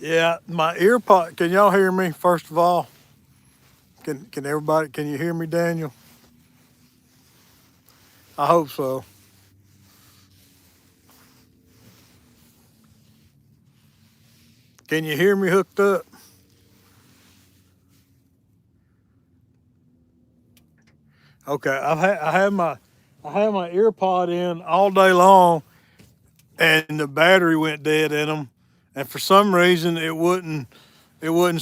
Yeah, my ear pod. Can y'all hear me? First of all, can everybody? Can you hear me, Daniel? I hope so. Can you hear me hooked up? Okay, I had my ear pod in all day long, and the battery went dead in them, and for some reason it wouldn't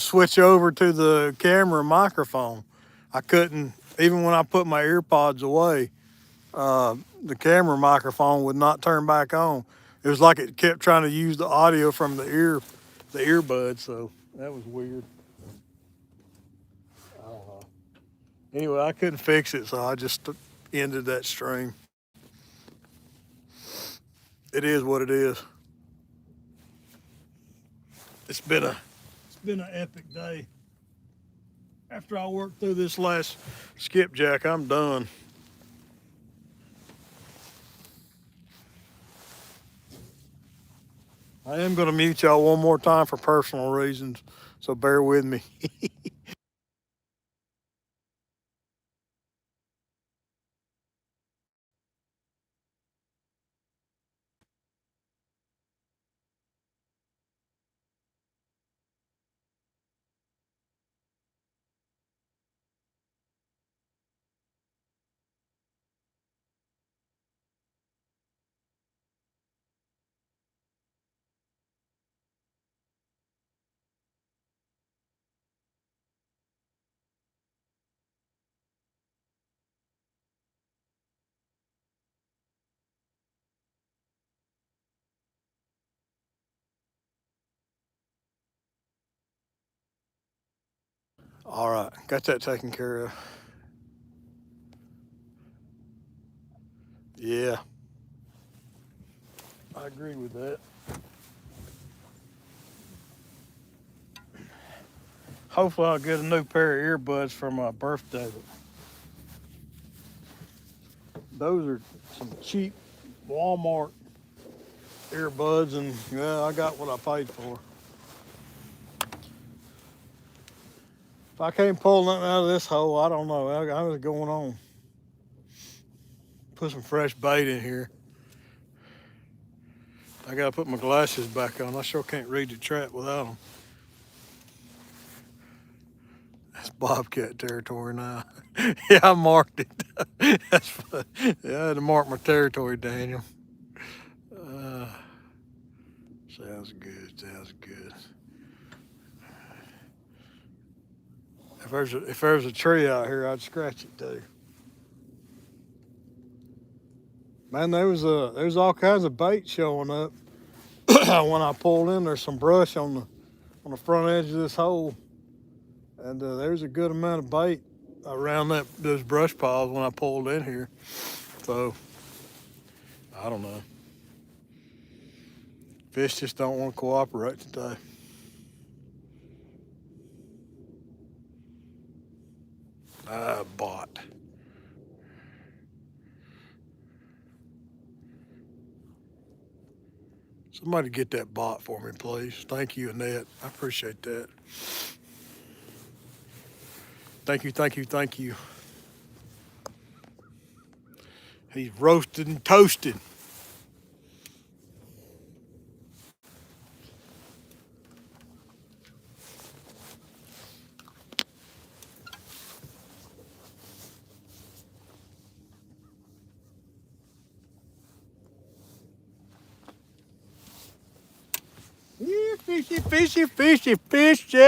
switch over to the camera microphone. I couldn't even when I put my ear pods away. The camera microphone would not turn back on. It was like it kept trying to use the audio from the earbud. So that was weird. Anyway, I couldn't fix it, so I just ended that stream. It is what it is. It's been a it's been an epic day. After I work through this last skipjack, I'm done. I am going to mute y'all one more time for personal reasons, so bear with me. All right, got that taken care of. Yeah, I agree with that. Hopefully, I'll get a new pair of earbuds for my birthday. Those are some cheap Walmart earbuds, and yeah, I got what I paid for. If I can't pull nothing out of this hole, I don't know. What's going on? Put some fresh bait in here. I gotta put my glasses back on. I sure can't read the trap without them. That's bobcat territory now. Yeah, I marked it. That's fun. Yeah, I had to mark my territory, Daniel. Uh, sounds good. Sounds good. If there's a tree out here, I'd scratch it too. Man, there was all kinds of bait showing up when I pulled in. There's some brush on the front edge of this hole, and there's a good amount of bait around that those brush piles when I pulled in here. So I don't know. Fish just don't want to cooperate today. Bot. Somebody get that bot for me, please. Thank you, Annette. I appreciate that. Thank you, thank you, thank you. He's roasted and toasted. Yeah, fishy, fishy, fishy, fishy.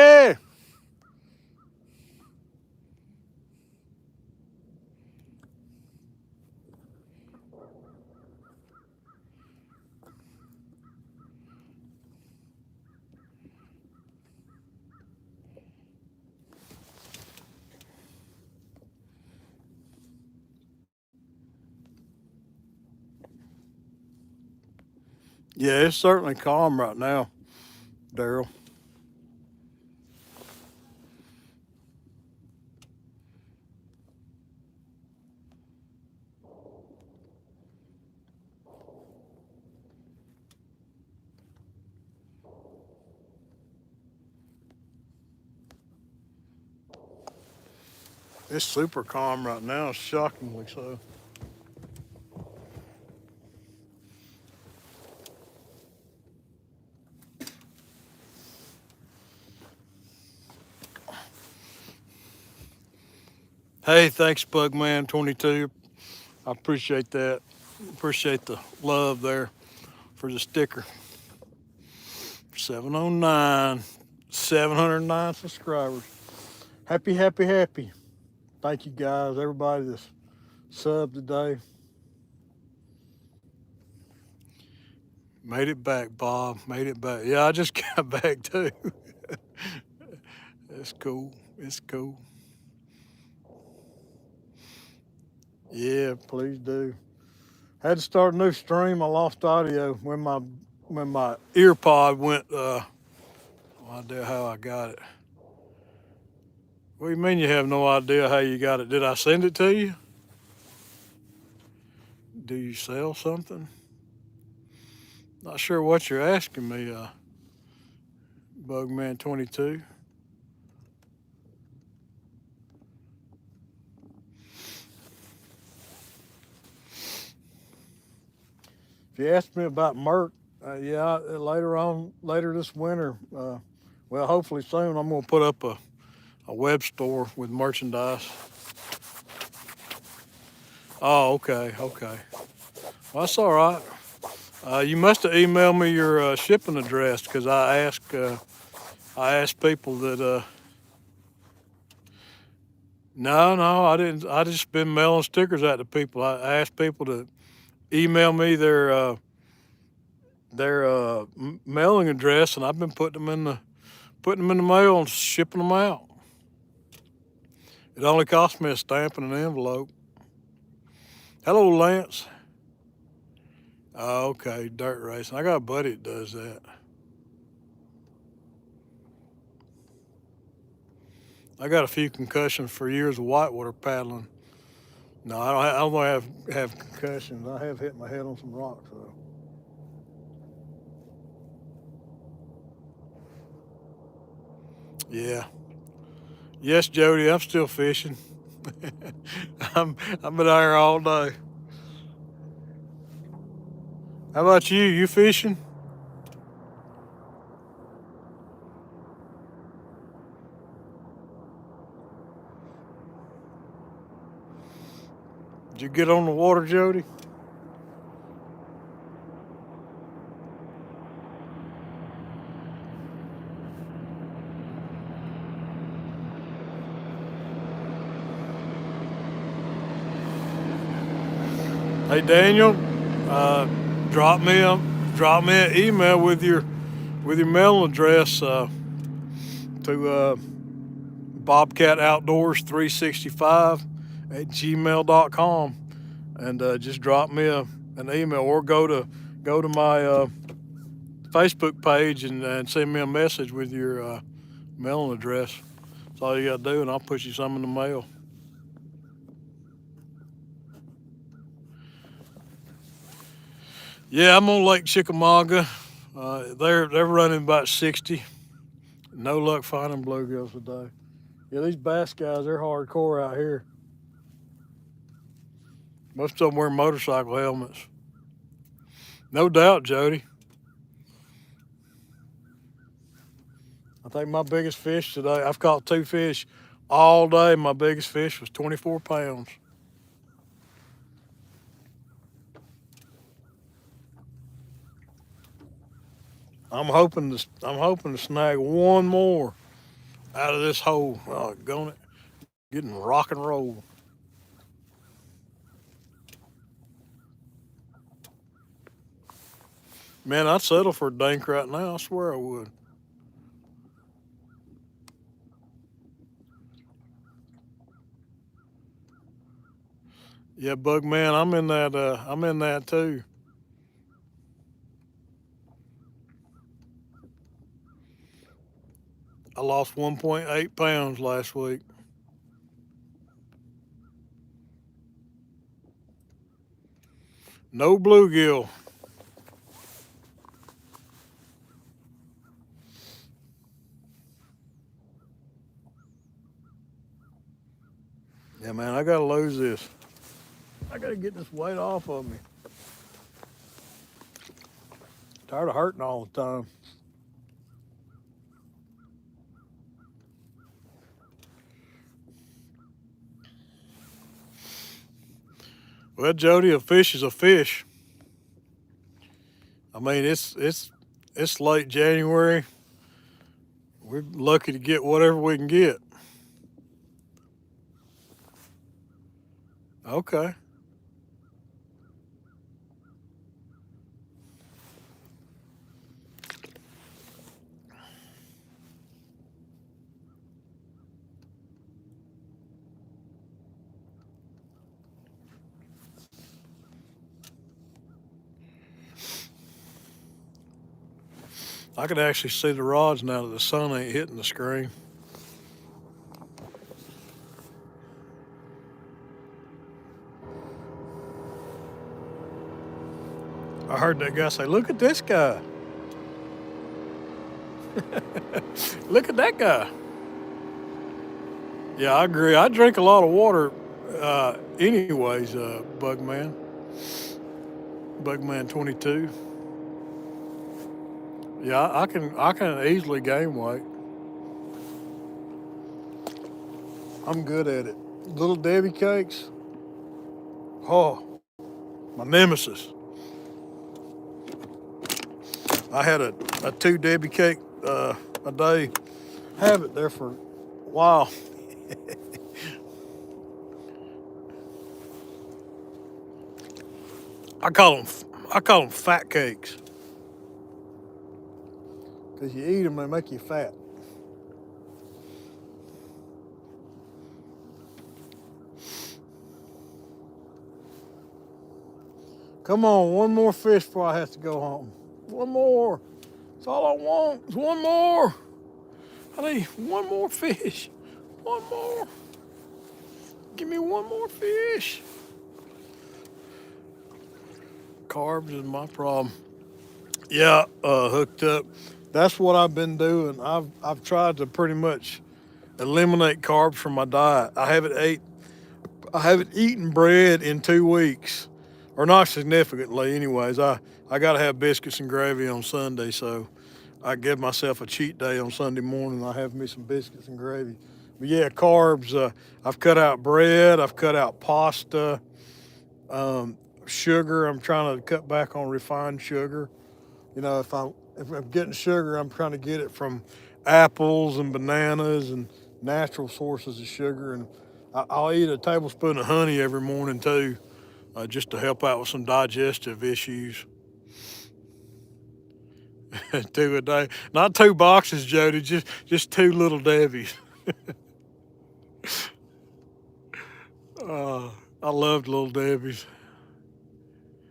Yeah, it's certainly calm right now, Daryl. It's super calm right now, shockingly so. Hey, thanks, Bugman22. I appreciate that. Appreciate the love there for the sticker. 709, 709 subscribers. Happy, happy, happy. Thank you guys, everybody that's subbed today. Made it back, Bob. Made it back. Yeah, I just got back too. It's cool. It's cool. Yeah, please do. Had to start a new stream. I lost audio when my ear pod went. No idea how I got it. What do you mean you have no idea how you got it? Did I send it to you? Do you sell something? Not sure what you're asking me, Bugman22. If you ask me about Merc, yeah, later this winter, well, hopefully soon, I'm going to put up a web store with merchandise. Oh, okay, okay. Well, that's all right. You must have emailed me your shipping address because I asked people that. No, I didn't. I just been mailing stickers out to people. I asked people to email me their mailing address, and I've been putting them in the mail and shipping them out. It only cost me a stamp and an envelope. Hello, Lance. Oh, okay, dirt racing. I got a buddy that does that. I got a few concussions for years of whitewater paddling. No, I don't have concussions. I have hit my head on some rocks though. Yeah. Yes, Jody, I'm still fishing. I've been out here all day. How about you? You fishing? Did you get on the water, Jody? Hey, Daniel, uh, drop me a drop me an email with your mail address to Bobcat Outdoors 365 at gmail.com, and just drop me an email, or go to my Facebook page and send me a message with your mailing address. That's all you got to do, and I'll put you some in the mail. Yeah, I'm on Lake Chickamauga. They're running about 60. No luck finding bluegills today. Yeah, these bass guys, they're hardcore out here. Most of them wear motorcycle helmets. No doubt, Jody. I think my biggest fish today, I've caught two fish all day. My biggest fish was 24 pounds. I'm hoping to snag one more out of this hole. Oh, going it, getting rock and roll. Man, I'd settle for a dink right now. I swear I would. Yeah, Bug man, I'm in that. I'm in that too. I lost 1.8 pounds last week. No bluegill. Yeah, man, I gotta lose this. I gotta get this weight off of me. Tired of hurting all the time. Well, Jody, a fish is a fish. I mean, it's late January. We're lucky to get whatever we can get. Okay. I could actually see the rods now that the sun ain't hitting the screen. I heard that guy say, "Look at this guy. Look at that guy." Yeah, I agree. I drink a lot of water, anyways. Bugman 22. Yeah, I can easily gain weight. I'm good at it. Little Debbie cakes. Oh, my nemesis. I had a two Debbie cake a day. Have it there for a while. I call them fat cakes because you eat them, they make you fat. Come on, one more fish before I have to go home. One more. That's all I want. Is one more. I need one more fish. One more. Give me one more fish. Carbs is my problem. Yeah, hooked up. That's what I've been doing. I've tried to pretty much eliminate carbs from my diet. I haven't eaten bread in 2 weeks, or not significantly. Anyways, I got to have biscuits and gravy on Sunday, so I give myself a cheat day on Sunday morning. I have me some biscuits and gravy. But yeah, carbs. I've cut out bread. I've cut out pasta. Sugar. I'm trying to cut back on refined sugar. If I'm getting sugar, I'm trying to get it from apples and bananas and natural sources of sugar. And I'll eat a tablespoon of honey every morning too, just to help out with some digestive issues. Two a day, not two boxes, Jody. Just two little Debbie's. Uh, I loved little Debbie's.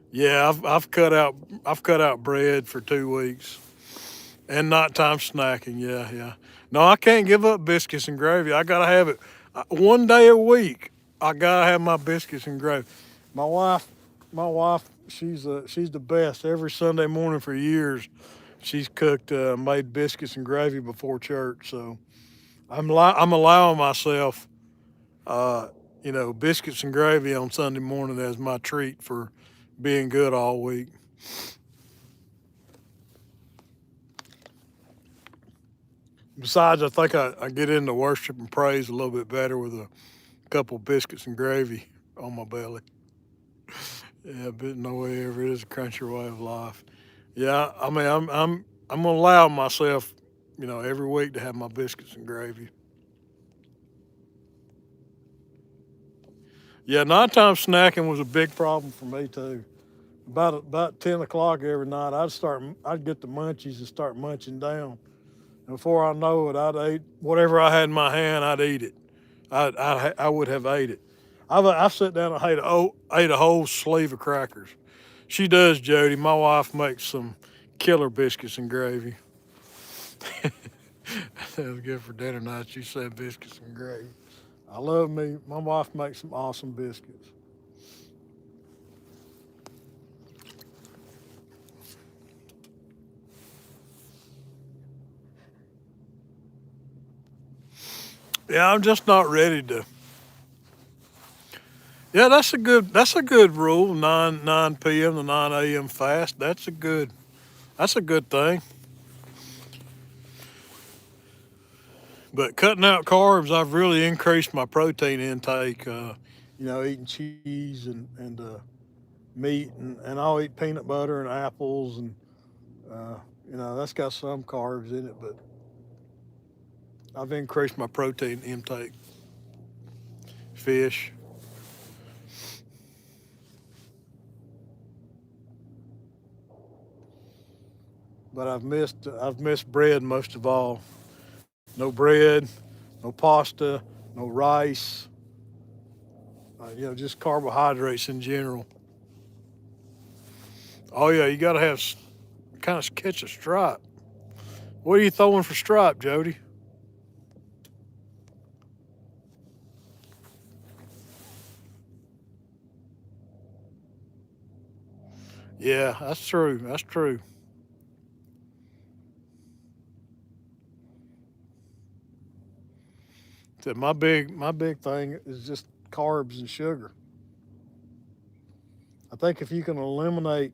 Yeah, I've cut out bread for 2 weeks. And nighttime snacking, yeah, yeah. No, I can't give up biscuits and gravy. I gotta have it one day a week. I gotta have my biscuits and gravy. My wife, my wife, she's the best. Every Sunday morning for years, she's cooked, made biscuits and gravy before church. So I'm allowing myself, uh, biscuits and gravy on Sunday morning as my treat for being good all week. Besides, I think I get into worship and praise a little bit better with a couple biscuits and gravy on my belly. Yeah, but no way ever is a country way of life. Yeah, I mean, I'm gonna allow myself, every week to have my biscuits and gravy. Yeah, nighttime snacking was a big problem for me too. About 10 o'clock every night, I'd get the munchies and start munching down. And before I know it, I'd ate whatever I had in my hand. I'd eat it. I would have ate it. I've sat down and ate a whole sleeve of crackers. She does, Jody. My wife makes some killer biscuits and gravy. That was good for dinner night. She said biscuits and gravy. I love me. My wife makes some awesome biscuits. Yeah, I'm just not ready to. Yeah, that's a good rule. 9 p.m. to 9 a.m. fast. That's a good thing. But cutting out carbs, I've really increased my protein intake. Eating cheese and meat, and I'll eat peanut butter and apples, and uh, that's got some carbs in it. But I've increased my protein intake. Fish. But I've missed bread most of all. No bread, no pasta, no rice. Just carbohydrates in general. Oh yeah, you got to have kind of catch a stripe. What are you throwing for stripe, Jody? Yeah, that's true. That's true. So my big thing is just carbs and sugar. I think if you can eliminate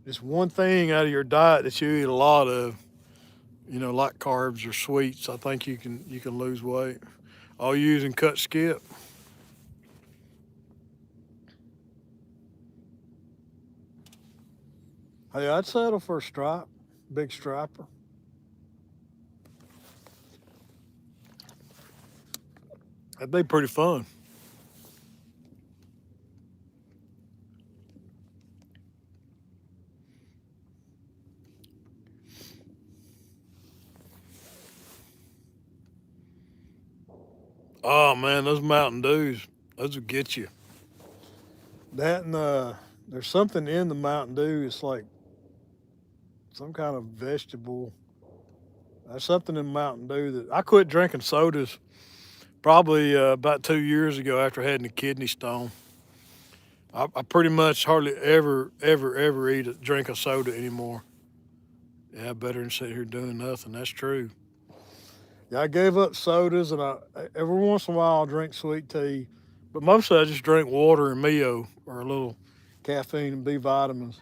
just one thing out of your diet that you eat a lot of, like carbs or sweets, I think you can lose weight. All you use and cut skip. Hey, I'd settle for a stripe, big striper. That'd be pretty fun. Oh man, those Mountain Dews, those would get you. That and there's something in the Mountain Dew. It's like some kind of vegetable. There's something in Mountain Dew that I quit drinking sodas probably about 2 years ago after having a kidney stone. I pretty much hardly ever drink a soda anymore. Yeah, better than sit here doing nothing. That's true. Yeah, I gave up sodas, and every once in a while I'll drink sweet tea, but mostly I just drink water and Mio or a little caffeine and B vitamins.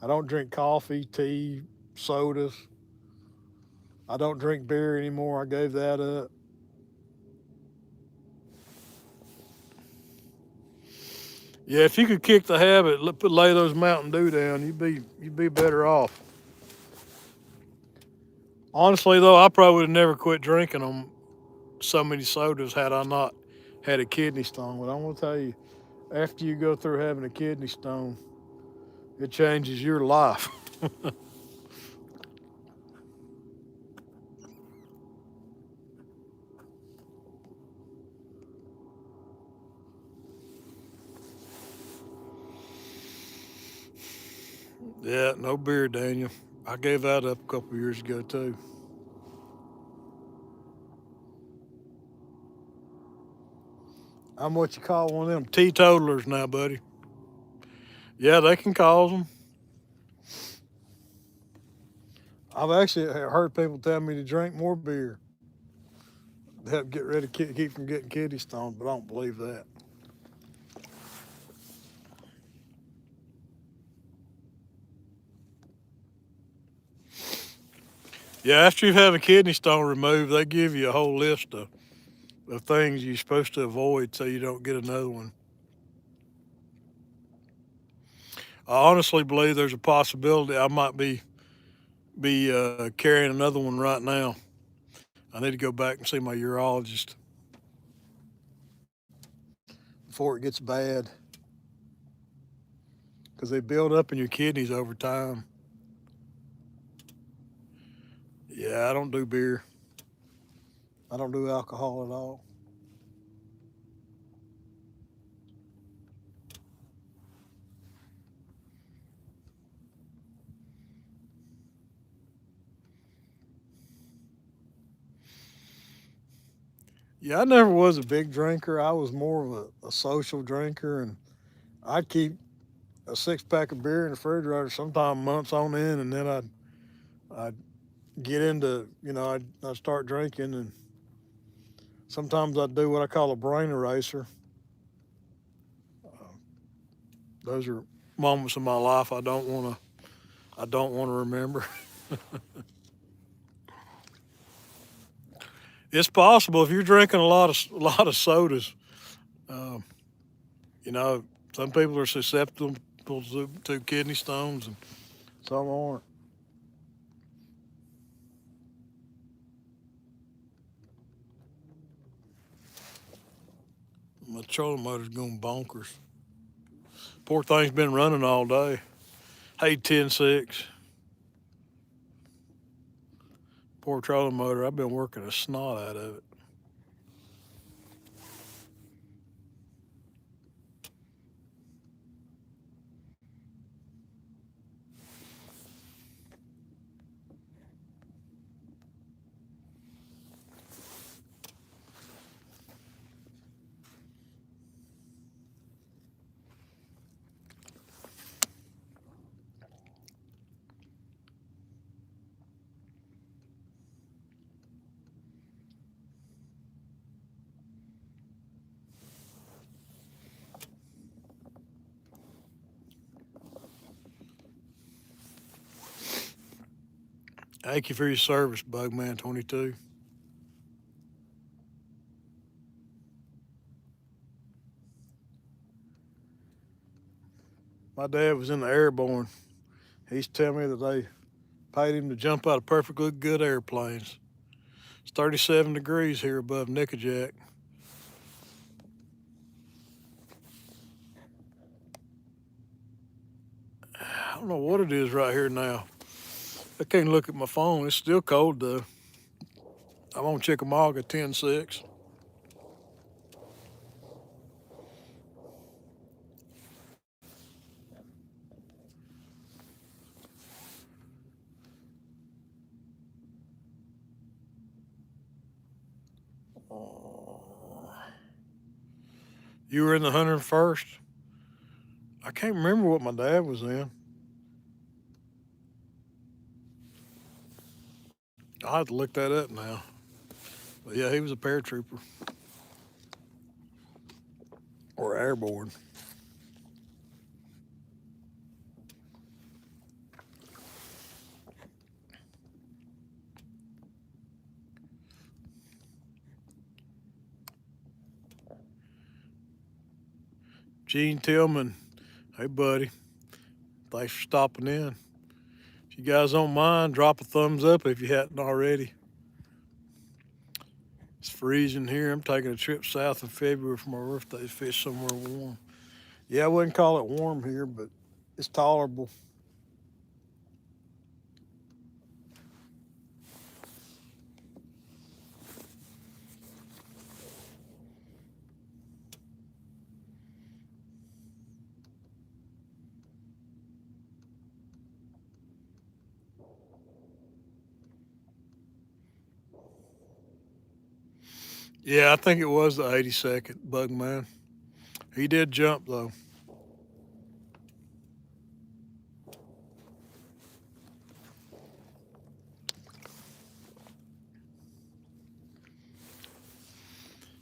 I don't drink coffee, tea, sodas. I don't drink beer anymore. I gave that up. Yeah, if you could kick the habit, lay those Mountain Dew down, you'd be better off. Honestly, though, I probably would have never quit drinking them so many sodas had I not had a kidney stone. But I'm gonna tell you, after you go through having a kidney stone, it changes your life. Yeah, no beer, Daniel. I gave that up a couple years ago too. I'm what you call one of them teetotalers now, buddy. Yeah, they can cause them. I've actually heard people tell me to drink more beer to help get rid of keep from getting kidney stones, but I don't believe that. Yeah, after you have a kidney stone removed, they give you a whole list of things you're supposed to avoid so you don't get another one. I honestly believe there's a possibility I might be carrying another one right now. I need to go back and see my urologist before it gets bad because they build up in your kidneys over time. Yeah, I don't do beer. I don't do alcohol at all. Yeah, I never was a big drinker. I was more of a social drinker, and I'd keep a 6 pack of beer in the refrigerator sometime months on end, and then I'd get into I'd start drinking, and sometimes I'd do what I call a brain eraser. Those are moments in my life I don't want to remember. It's possible if you're drinking a lot of sodas. Um, you know, some people are susceptible to kidney stones, and some aren't. My trolling motor's going bonkers. Poor thing's been running all day. Hey, 10-6. Poor trolling motor. I've been working a snot out of it. Thank you for your service, Bugman22. My dad was in the airborne. He used to tell me that they paid him to jump out of perfectly good airplanes. It's 37 degrees here above Nickajack. I don't know what it is right here now. I can't look at my phone. It's still cold though. I'm on Chickamauga 10-6. You were in the 101st? I can't remember what my dad was in. I'll have to look that up now. But yeah, he was a paratrooper or airborne. Gene Tillman, hey buddy, thanks for stopping in. If you guys don't mind, drop a thumbs up if you hadn't already. It's freezing here. I'm taking a trip south in February for my birthday to fish somewhere warm. Yeah, I wouldn't call it warm here, but it's tolerable. Yeah, I think it was the 82nd Bugman. He did jump though.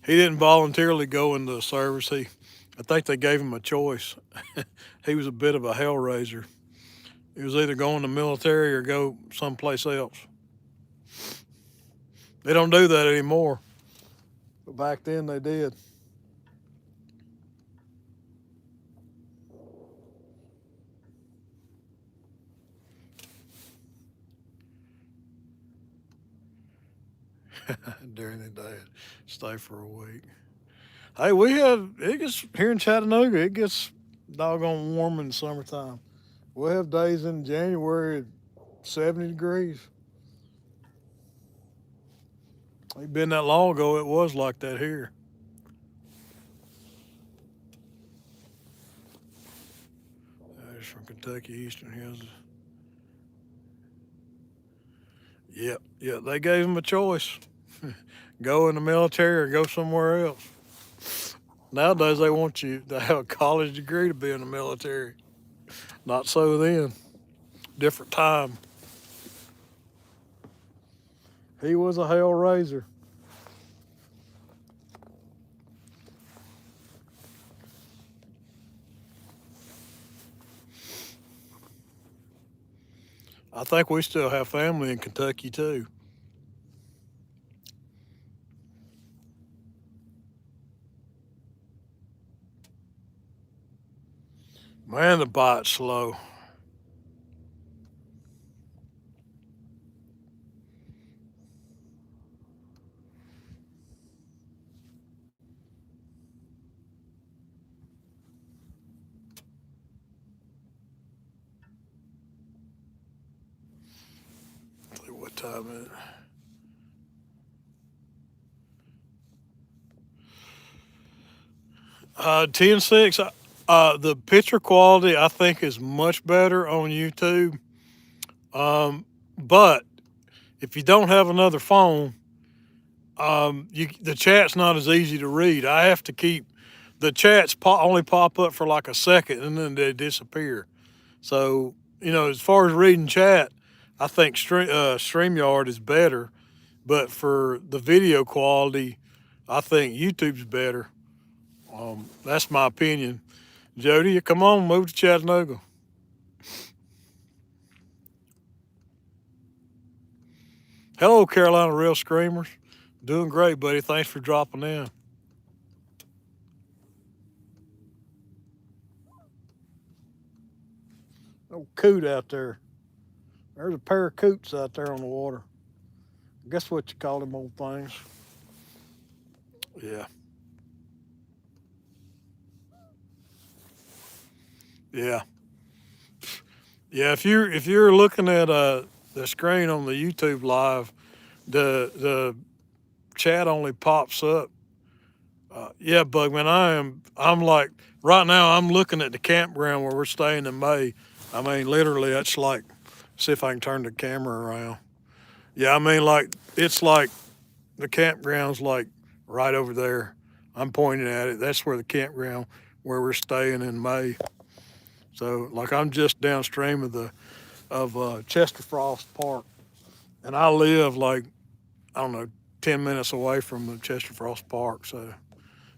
He didn't voluntarily go into the service. I think they gave him a choice. He was a bit of a hellraiser. He was either go in the military or go someplace else. They don't do that anymore, but back then they did. During the day, stay for a week. Hey, it gets here in Chattanooga. It gets doggone warm in the summertime. We'll have days in January at 70 degrees. It been that long ago. It was like that here. It's from Kentucky Eastern Hills. Yep, yep. They gave him a choice: go in the military or go somewhere else. Nowadays, they want you to have a college degree to be in the military. Not so then. Different time. He was a hell raiser. I think we still have family in Kentucky too. Man, the bite's slow. Let's see what time is it? 10:06. The picture quality I think is much better on YouTube. But if you don't have another phone, the chat's not as easy to read. I have to keep the chats only pop up for like a second and then they disappear. So as far as reading chat, I think Streamyard is better. But for the video quality, I think YouTube's better. That's my opinion. Jody, come on, move to Chattanooga. Hello, Carolina Real Screamers. Doing great, buddy. Thanks for dropping in. Oh, coot out there. There's a pair of coots out there on the water. Guess what you call them old things? Yeah, yeah, yeah. If you're looking at the screen on the YouTube live, the chat only pops up. Yeah, Bugman, I'm like right now. I'm looking at the campground where we're staying in May. I mean, literally, it's like see if I can turn the camera around. Yeah, I mean, like it's like the campground's like right over there. I'm pointing at it. That's where the campground where we're staying in May. So like I'm just downstream of Chester Frost Park, and I live like I don't know 10 minutes away from the Chester Frost Park. So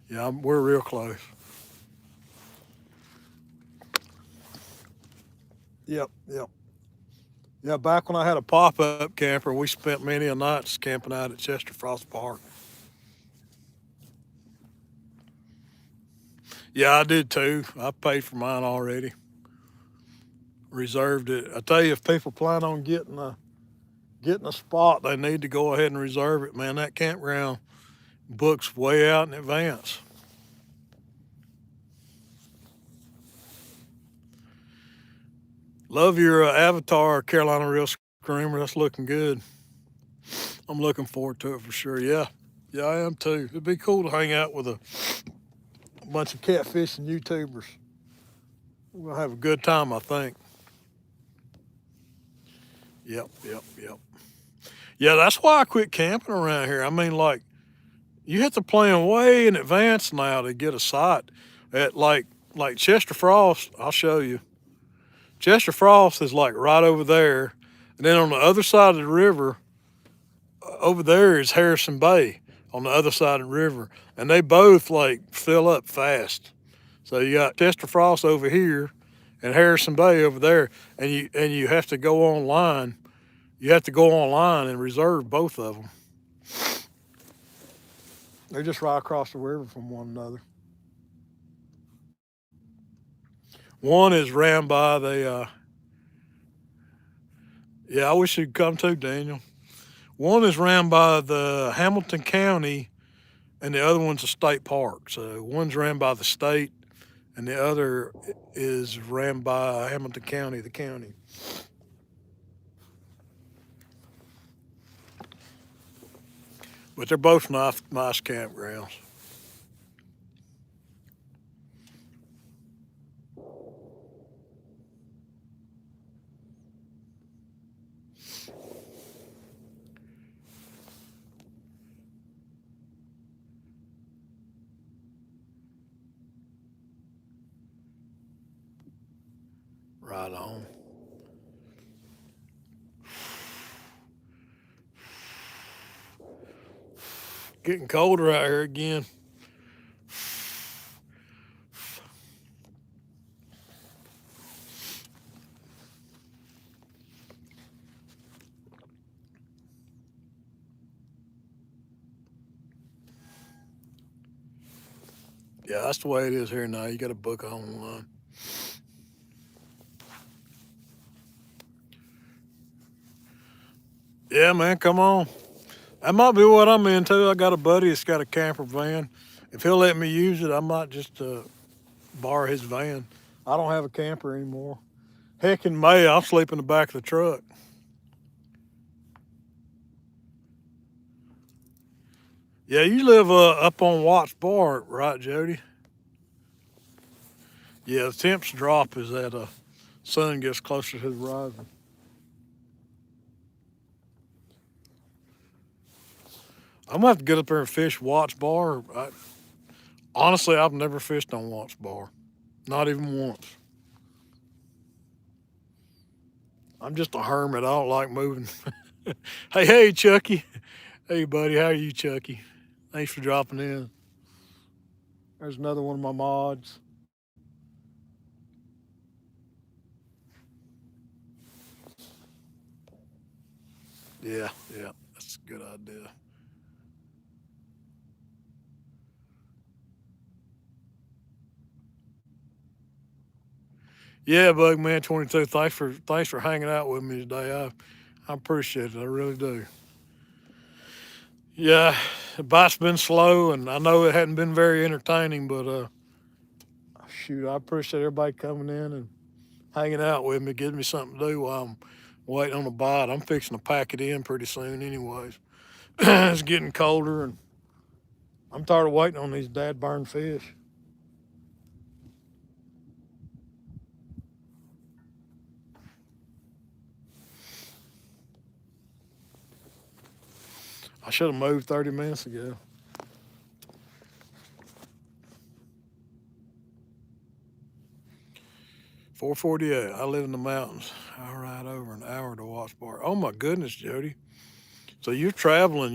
yeah, we're real close. Yep, yep. Yeah, back when I had a pop up camper, we spent many a nights camping out at Chester Frost Park. Yeah, I did too. I paid for mine already, reserved it. I tell you, if people plan on getting a spot, they need to go ahead and reserve it. Man, that campground books way out in advance. Love your avatar, Carolina Real Screamer. That's looking good. I'm looking forward to it for sure. Yeah, yeah, I am too. It'd be cool to hang out with a bunch of catfishing YouTubers. We're gonna have a good time, I think. Yep, yep, yep. Yeah, that's why I quit camping around here. I mean, like, you have to plan way in advance now to get a site at like Chester Frost. I'll show you. Chester Frost is like right over there, and then on the other side of the river, over there is Harrison Bay on the other side of the river, and they both like fill up fast. So you got Chester Frost over here, and Harrison Bay over there, and you have to go online. You have to go online and reserve both of them. They're just right across the river from one another. One is ran by the. Yeah, I wish you'd come too, Daniel. One is ran by the Hamilton County, and the other one's a state park. So one's ran by the state, and the other is ran by Hamilton County, the county. But they're both nice campgrounds. Right on. Getting colder out here again. Yeah, that's the way it is here now. You got to book online. Yeah, man, come on. That might be what I'm into. I got a buddy that's got a camper van. If he'll let me use it, I might just borrow his van. I don't have a camper anymore. Heck, in May, I'll sleep in the back of the truck. Yeah, you live up on Watts Bar, right, Jody? Yeah, the temps drop as that sun gets closer to the horizon. I'm gonna have to get up there and fish Watts Bar. Honestly, I've never fished on Watts Bar, not even once. I'm just a hermit. I don't like moving. Hey, Chucky. Hey, buddy. How are you, Chucky? Thanks for dropping in. There's another one of my mods. Yeah, yeah, that's a good idea. Yeah, Bugman 22. Thanks for hanging out with me today. I appreciate it. I really do. Yeah, the bite's been slow, and I know it hadn't been very entertaining, but shoot, I appreciate everybody coming in and hanging out with me. Gives me something to do while I'm waiting on the bite. I'm fixing to pack it in pretty soon, anyways. It's getting colder, and I'm tired of waiting on these dad burn fish. I should have moved 30 minutes ago. 448. I live in the mountains. I ride over an hour to Watts Bar. Oh my goodness, Jody. So you're traveling.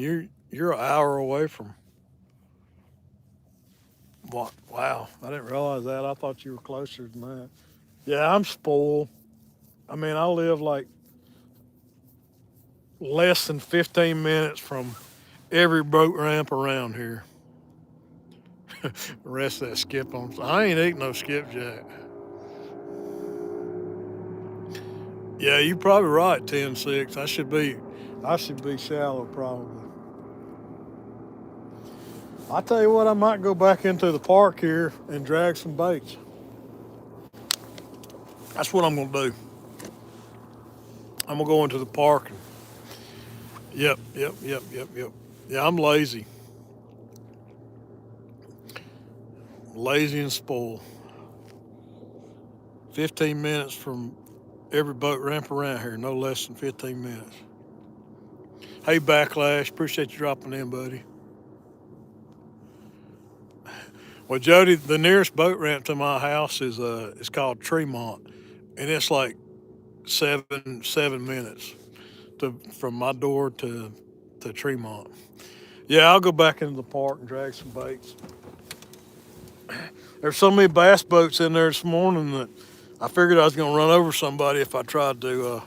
You're an hour away from what? Wow, I didn't realize that. I thought you were closer than that. Yeah, I'm spoiled. I mean, I live like less than 15 minutes from every boat ramp around here. The rest of that skip on. I ain't eating no skipjack. Yeah, you're probably right. 10-6. I should be shallow probably. I tell you what, I might go back into the park here and drag some baits. That's what I'm gonna do. I'm gonna go into the park. Yep, yep, yep, yep, yep. Yeah, I'm lazy, lazy and spoiled. 15 minutes from every boat ramp around here, no less than 15 minutes. Hey, Backlash, appreciate you dropping in, buddy. Well, Jody, the nearest boat ramp to my house is called Tremont, and it's like 7 minutes from my door to Tremont. Yeah, I'll go back into the park and drag some baits. There's so many bass boats in there this morning that I figured I was going to run over somebody if I tried to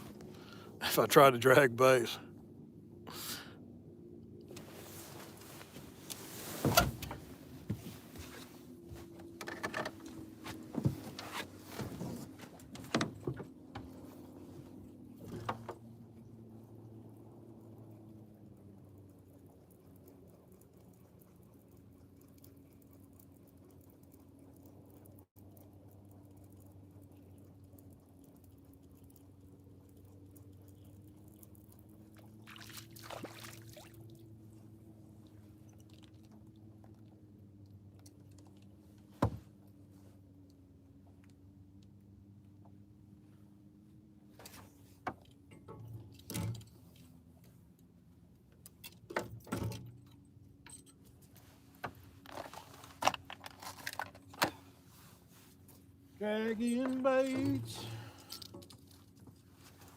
drag baits. Dragging baits.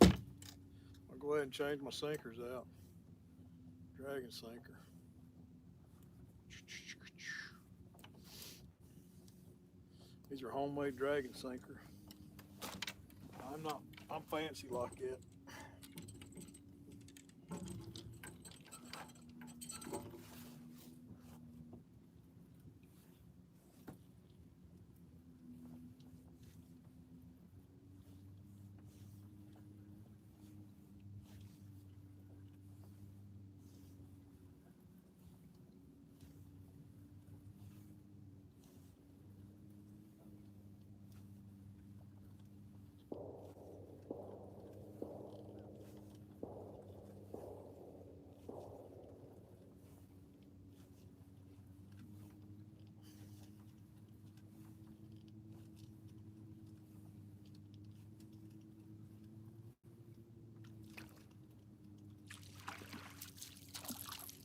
I'll go ahead and change my sinkers out. Dragon sinker. These are homemade dragon sinker. I'm not. I'm fancy like that.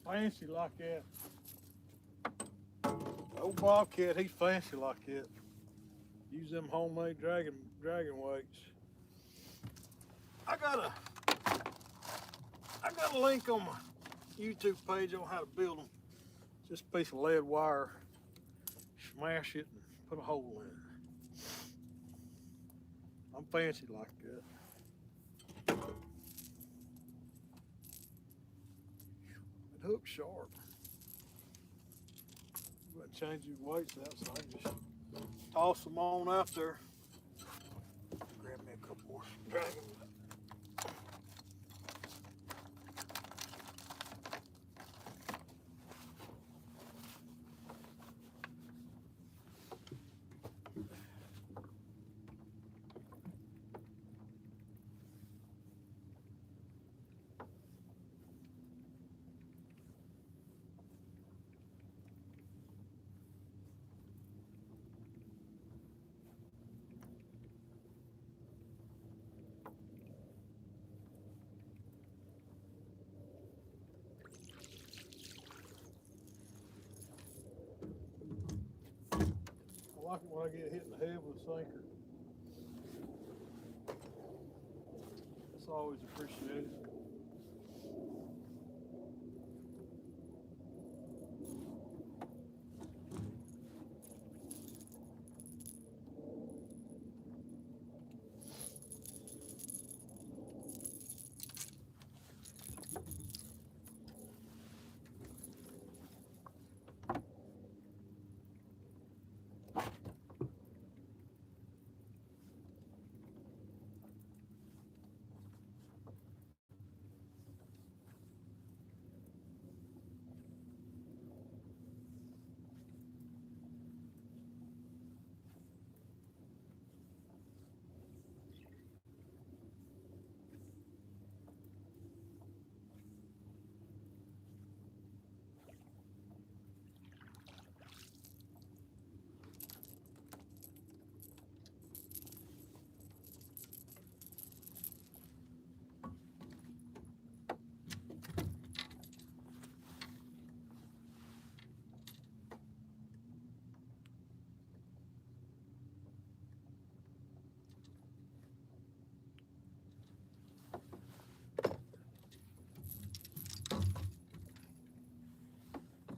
fancy like that. Old Bobcat, he's fancy like that. Use them homemade dragon weights. I got a link on my YouTube page on how to build them. Just a piece of lead wire. Smash it and put a hole in it. I'm fancy like that. It hooks sharp. You wouldn't change your weights out, so I just toss them on out there. Grab me a couple more dragon. I like it when I get hit in the head with a sinker. It's always appreciated.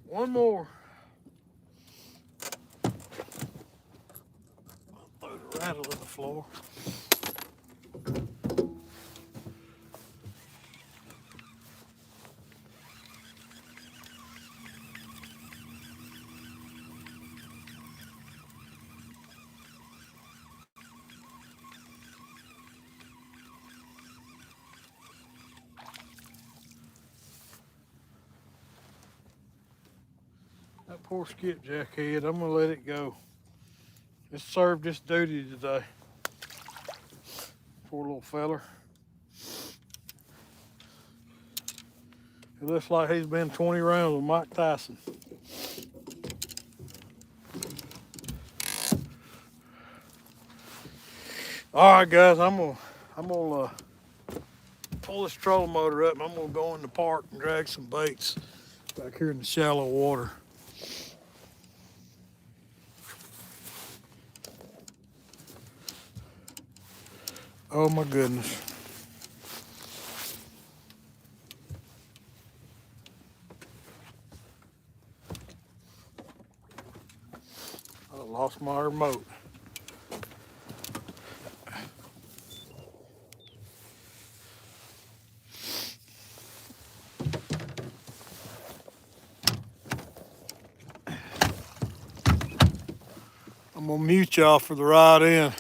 One more. Throw the rattle to the floor. That poor skipjack head, I'm gonna let it go. It served its duty today. Poor little feller. It looks like he's been 20 rounds with Mike Tyson. All right, guys, I'm gonna pull this trolling motor up and I'm gonna go in the park and drag some baits back here in the shallow water. Oh my goodness. I lost my remote. I'm gonna mute y'all for the ride in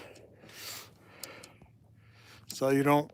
so you don't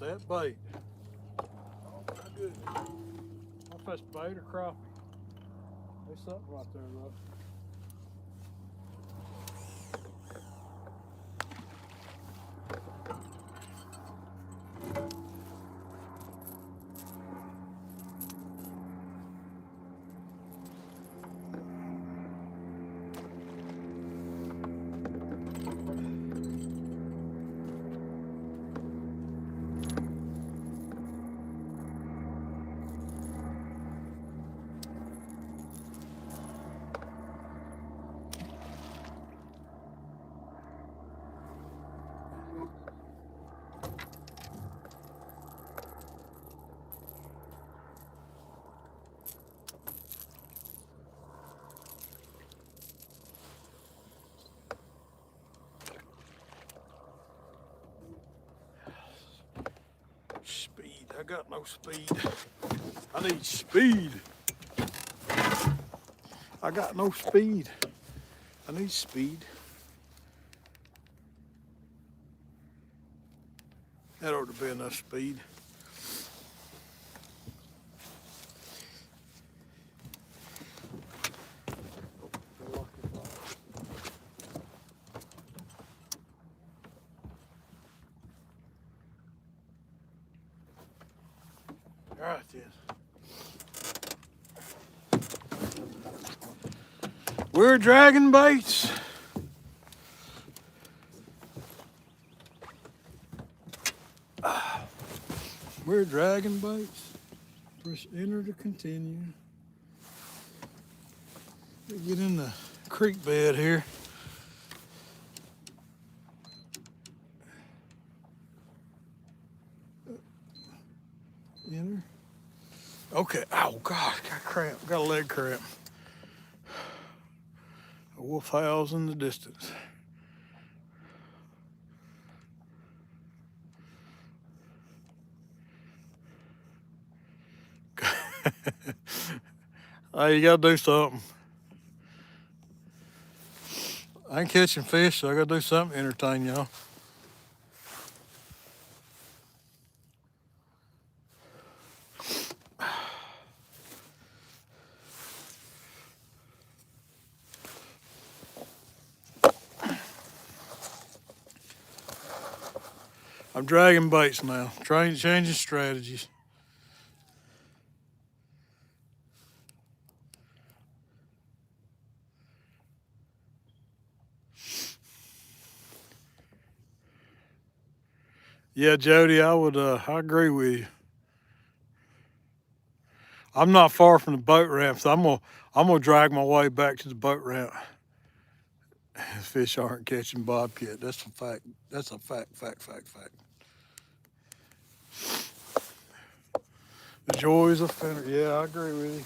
that bait. Oh my goodness. I don't know if that's bait or crappie. There's something right there though. Speed. I got no speed. I need speed. I got no speed. I need speed. That ought to be enough speed. All right then. We're dragging baits. We're dragging baits. Press enter to continue. We get in the creek bed here. Enter. Okay. Oh gosh, got cramp. Got a leg cramp. A wolf howls in the distance. Hey, you gotta do something. I ain't catching fish, so I gotta do something to entertain y'all. I'm dragging baits now, changing strategies. Yeah, Jody, I agree with you. I'm not far from the boat ramp, so I'm gonna drag my way back to the boat ramp. The fish aren't catching bobcat. That's a fact. That's a fact. The joys of fender. Yeah, I agree with you.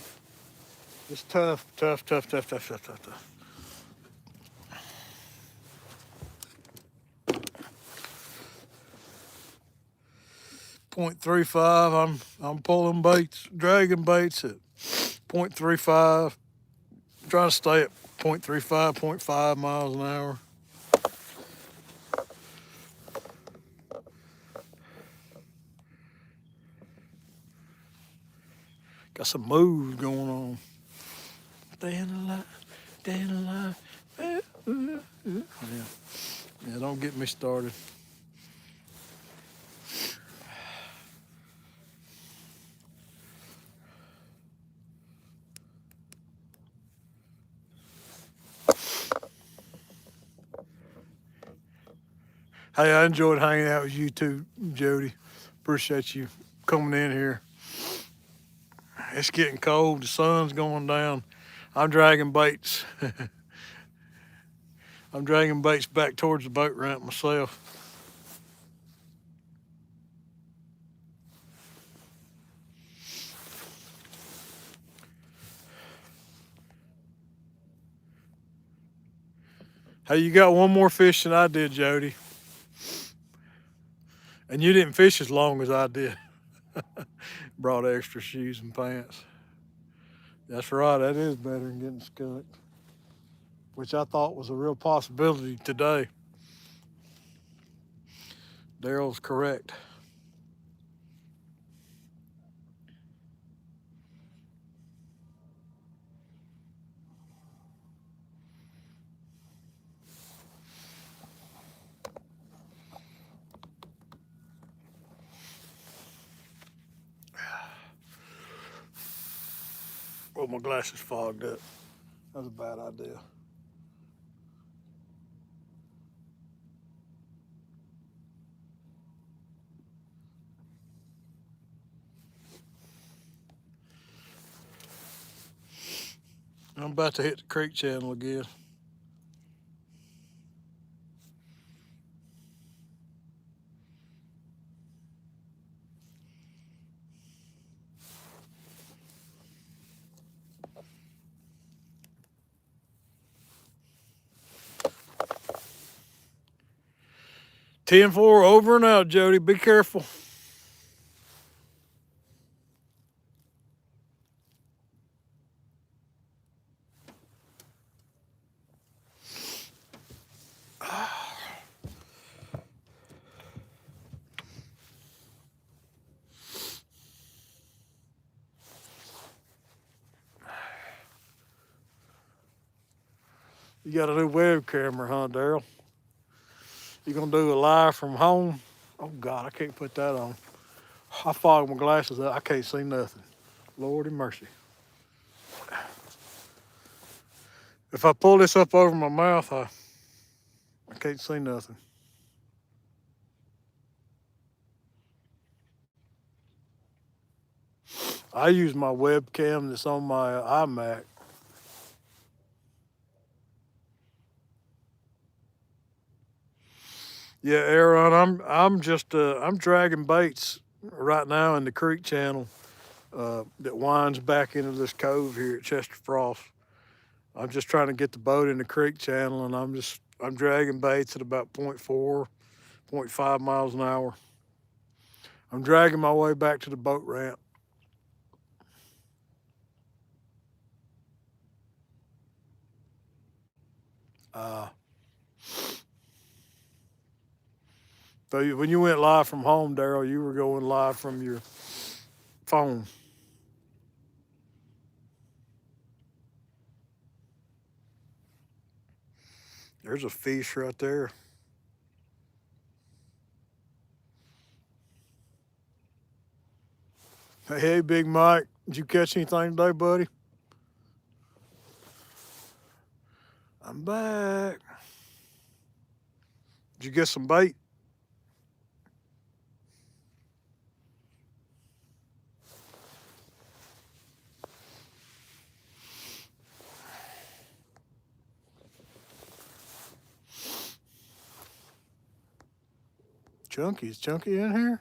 It's tough. 0.35. I'm pulling baits, dragging baits at 0.35. Trying to stay at 0.35, 0.5 miles an hour. Got some moves going on. Staying alive. Yeah, don't get me started. Hey, I enjoyed hanging out with you too, Jody. Appreciate you coming in here. It's getting cold. The sun's going down. I'm dragging baits. I'm dragging baits back towards the boat ramp myself. Hey, you got one more fish than I did, Jody. And you didn't fish as long as I did. Brought extra shoes and pants. That's right, that is better than getting skunked, which I thought was a real possibility today. Daryl's correct. Oh, my glasses fogged up. That was a bad idea. I'm about to hit the creek channel again. Ten four over and out, Jody. Be careful. You got a new web camera, huh, Daryl? You gonna do a live from home? Oh God, I can't put that on. I fogged my glasses up. I can't see nothing. Lord have mercy. If I pull this up over my mouth, I can't see nothing. I use my webcam that's on my iMac. Yeah, Aaron, I'm dragging baits right now in the creek channel that winds back into this cove here at Chester Frost. I'm just trying to get the boat in the creek channel, and I'm dragging baits at about 0.4, 0.5 miles an hour. I'm dragging my way back to the boat ramp. Uh, so when you went live from home, Daryl, you were going live from your phone. There's a fish right there. Hey, Big Mike, did you catch anything today, buddy? I'm back. Did you get some bait? Chunky, is Chunky in here?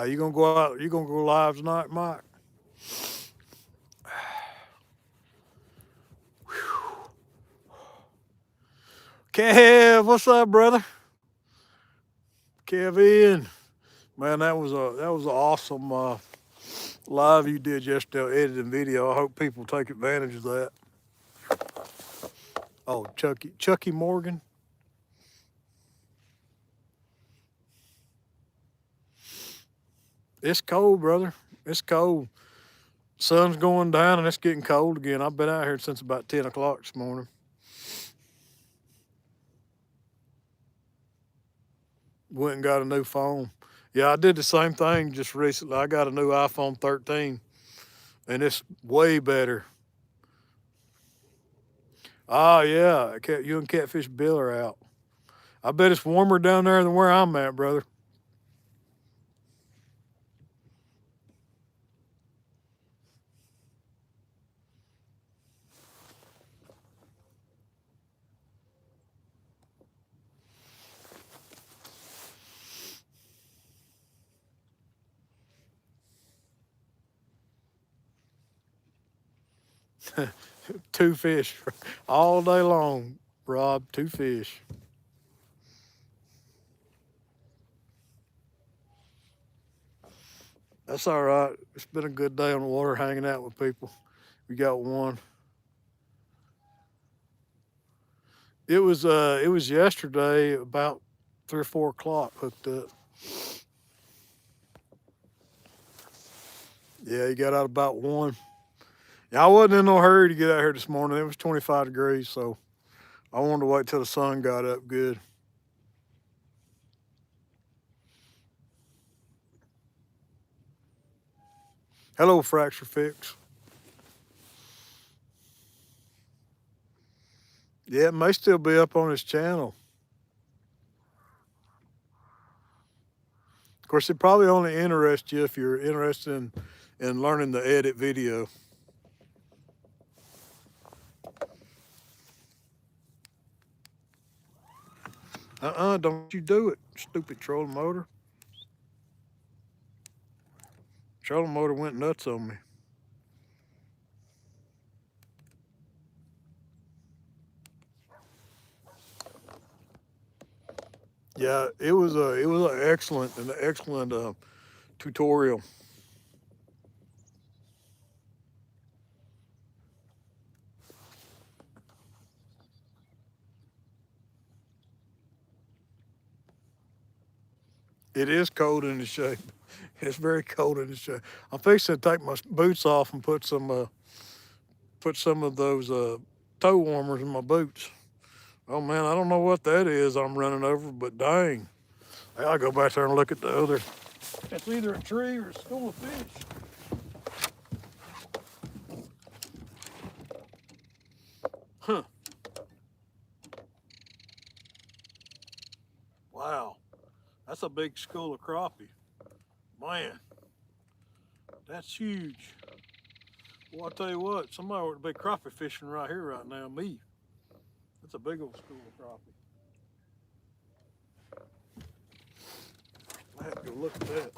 You gonna go out? You gonna go live tonight, Mike? Kev, what's up, brother? Kevin, man, that was an awesome live you did yesterday, editing video. I hope people take advantage of that. Oh, Chucky Morgan. It's cold, brother. It's cold. Sun's going down and it's getting cold again. I've been out here since about 10 o'clock this morning. Went and got a new phone. Yeah, I did the same thing just recently. I got a new iPhone 13 and it's way better. Ah, yeah, you and Catfish Bill are out. I bet it's warmer down there than where I'm at, brother. Two fish all day long, Rob. Two fish. That's all right. It's been a good day on the water hanging out with people. We got one. It was yesterday about 3 or 4 o'clock hooked up. Yeah, he got out about 1. Yeah, I wasn't in no hurry to get out here this morning. It was 25 degrees, so I wanted to wait till the sun got up good. Hello, Fracture Fix. Yeah, it may still be up on his channel. Of course, it probably only interests you if you're interested in learning to edit video. Don't you do it, stupid trolling motor. Trolling motor went nuts on me. Yeah, it was an excellent tutorial. It is cold in the shade. It's very cold in the shade. I'm fixing to take my boots off and put some of those toe warmers in my boots. Oh man, I don't know what that is I'm running over, but dang. I gotta go back there and look at the other. It's either a tree or a school of fish. Huh. Wow. That's a big school of crappie. Man, that's huge. Well, I'll tell you what, somebody ought to be crappie fishing right here right now, me. That's a big old school of crappie. I have to go look at that.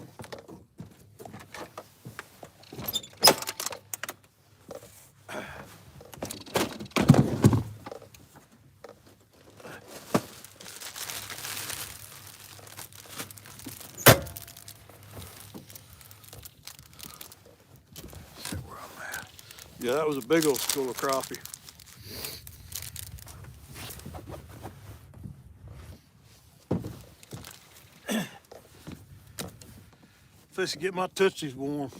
See where I'm at. Yeah, that was a big old school of crappie. Let's get my tootsies warm.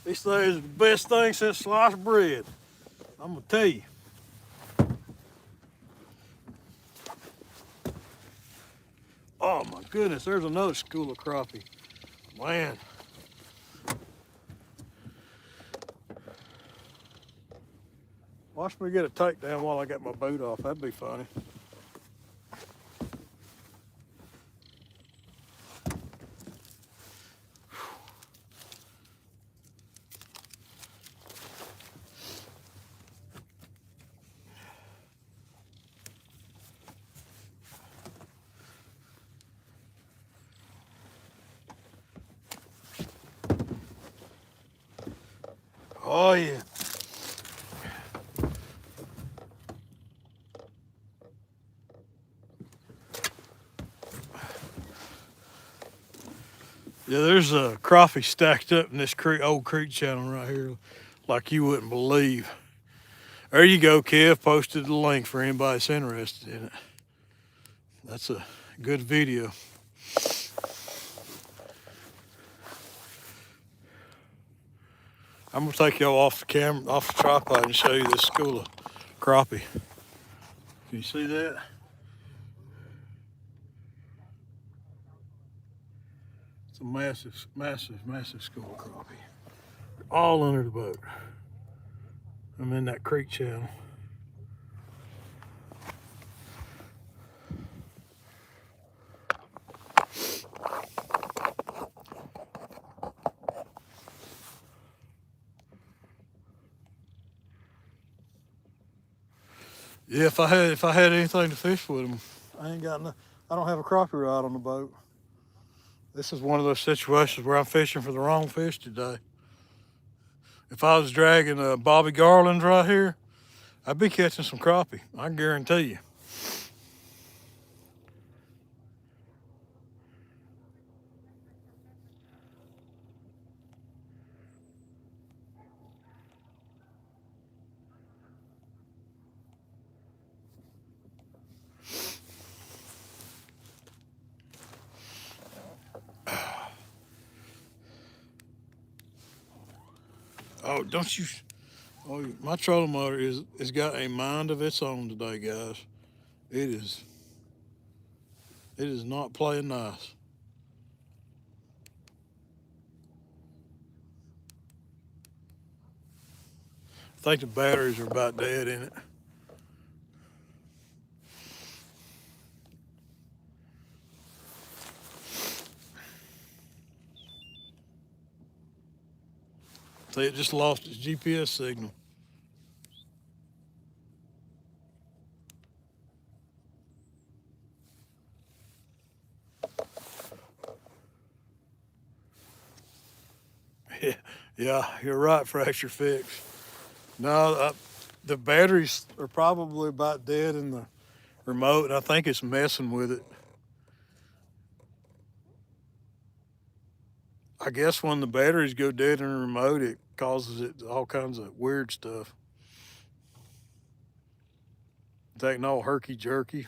This thing is the best thing since sliced bread. I'm gonna tell you. Oh my goodness, there's another school of crappie. Man. Watch me get a takedown while I got my boot off. That'd be funny. Oh yeah. Yeah, there's a crappie stacked up in this old creek channel right here, like you wouldn't believe. There you go, Kev. Posted the link for anybody that's interested in it. That's a good video. I'm gonna take y'all off the camera, off the tripod, and show you this school of crappie. Can you see that? It's a massive, massive, massive school of crappie. All under the boat. I'm in that creek channel. Yeah, if I had anything to fish with them, I ain't got no. I don't have a crappie rod on the boat. This is one of those situations where I'm fishing for the wrong fish today. If I was dragging Bobby Garland right here, I'd be catching some crappie. I guarantee you. Oh, don't you? Oh, my trolling motor is got a mind of its own today, guys. It is it is not playing nice. I think the batteries are about dead in it. See, it just lost its GPS signal. Yeah, yeah, you're right, fracture fix. No, the batteries are probably about dead in the remote, and I think it's messing with it. I guess when the batteries go dead in the remote, it causes it all kinds of weird stuff. It's acting all herky jerky.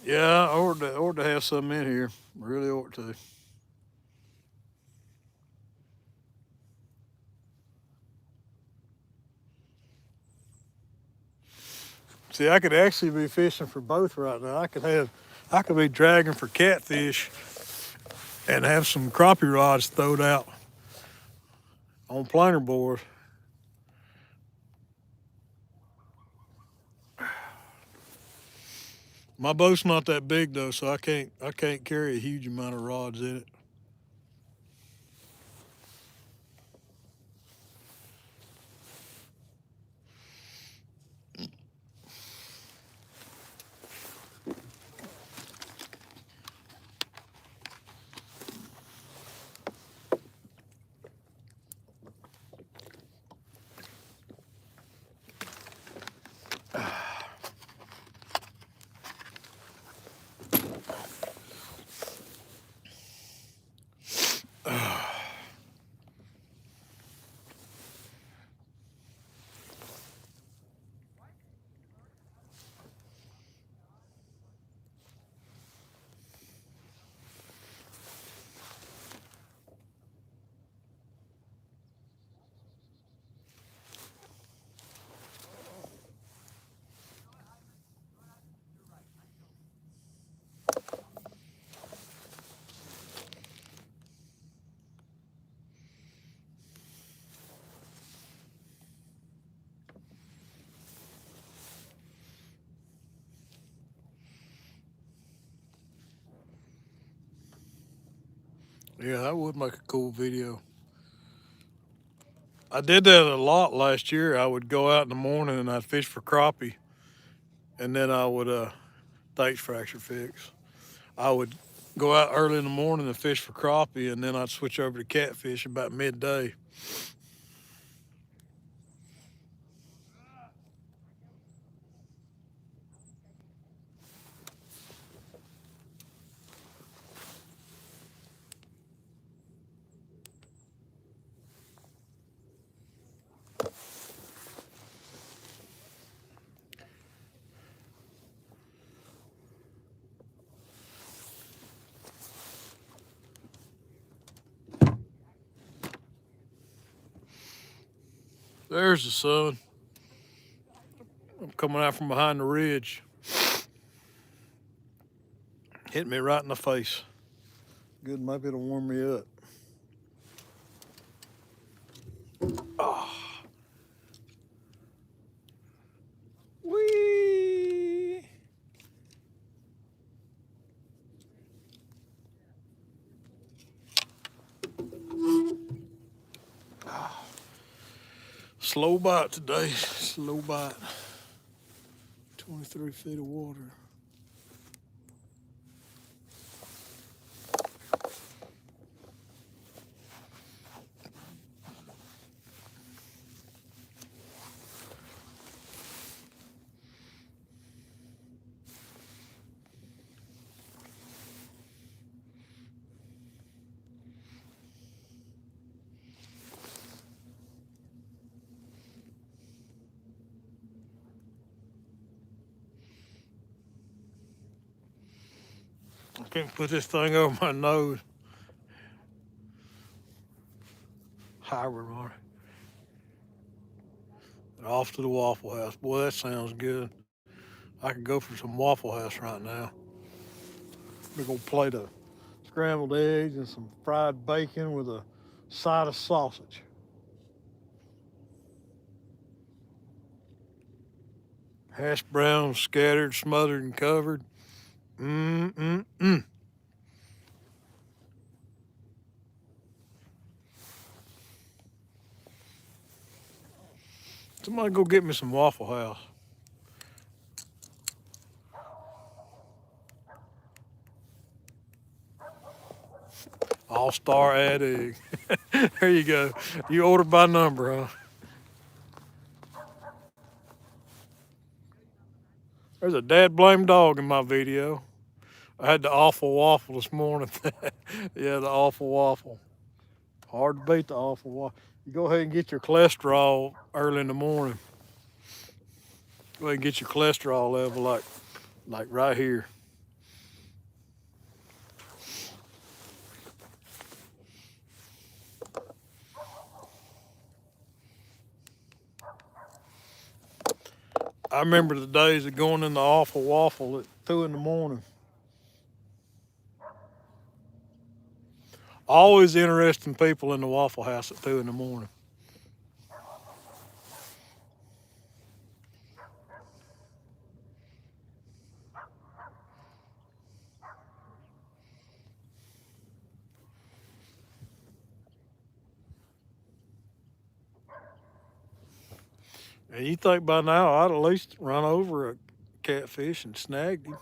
Yeah, I ought to have some in here. Really ought to. See, I could actually be fishing for both right now. I could be dragging for catfish and have some crappie rods throwed out on planer board. My boat's not that big though, so I can't carry a huge amount of rods in it. Yeah, that would make a cool video. I did that a lot last year. I would go out in the morning and I'd fish for crappie, and then I would thanks fracture fix. I would go out early in the morning and fish for crappie, and then I'd switch over to catfish about midday. There's the sun. I'm coming out from behind the ridge. Hit me right in the face. Good, maybe it'll warm me up. Oh, wee. Slow bite today. Slow bite. 23 feet of water. Can't put this thing over my nose. Hybrid water. Off to the Waffle House. Boy, that sounds good. I could go for some Waffle House right now. We're gonna plate of scrambled eggs and some fried bacon with a side of sausage. Hash browns scattered, smothered, and covered. Mm-mm-mm. Somebody go get me some Waffle House. All-star add egg. There you go. You order by number, huh? There's a dad blame dog in my video. I had the awful waffle this morning. Yeah, the awful waffle. Hard to beat the awful waffle. You go ahead and get your cholesterol early in the morning. Go ahead and get your cholesterol level like right here. I remember the days of going in the awful waffle at 2 in the morning. Always interesting people in the Waffle House at 2 in the morning. And you think by now I'd at least run over a catfish and snagged him.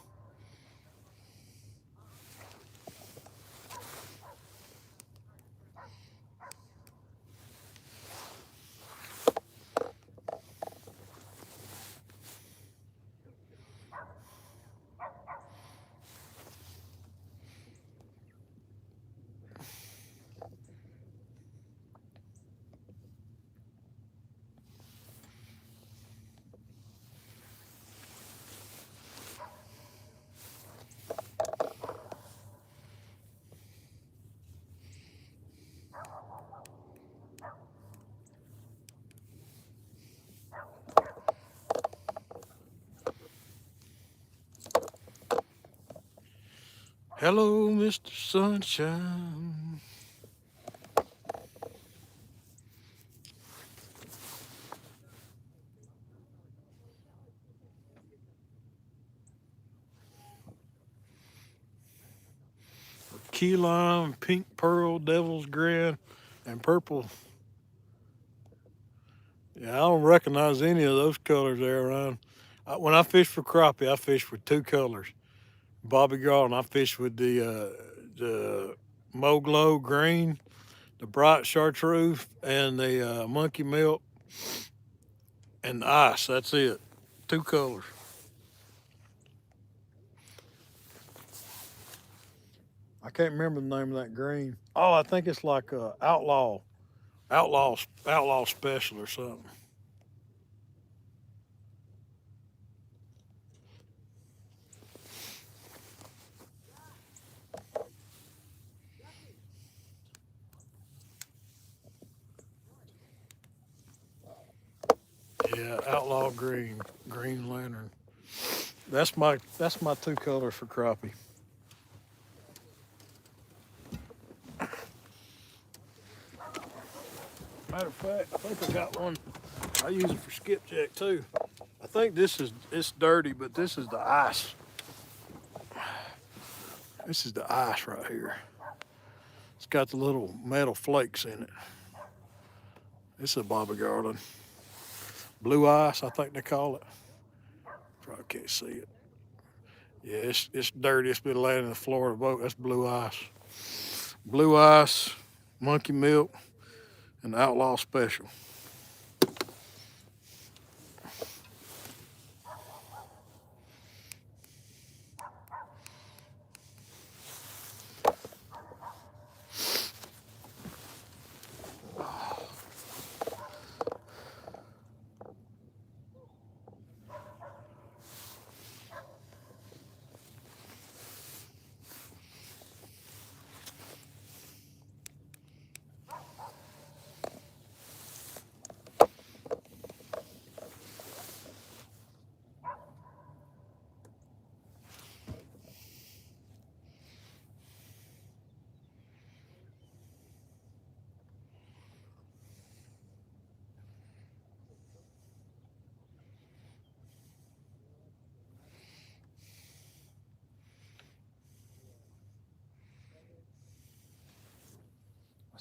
Hello, Mr. Sunshine. Key lime, pink pearl, devil's grin, and purple. Yeah, I don't recognize any of those colors there around. When I fish for crappie, I fish with two colors. Bobby Garland, I fish with the Moglow green, the bright chartreuse, and the monkey milk and the ice. That's it. Two colors. I can't remember the name of that green. Oh, I think it's like outlaw special or something. Yeah, outlaw green, green lantern. That's my two colors for crappie. Matter of fact, I think I got one. I use it for skipjack too. I think it's dirty, but this is the ice. This is the ice right here. It's got the little metal flakes in it. This is a Bobby Garland. Blue ice, I think they call it. Probably can't see it. Yeah, it's dirty. It's been laying in the floor of the boat. That's blue ice. Blue ice, monkey milk, and outlaw special.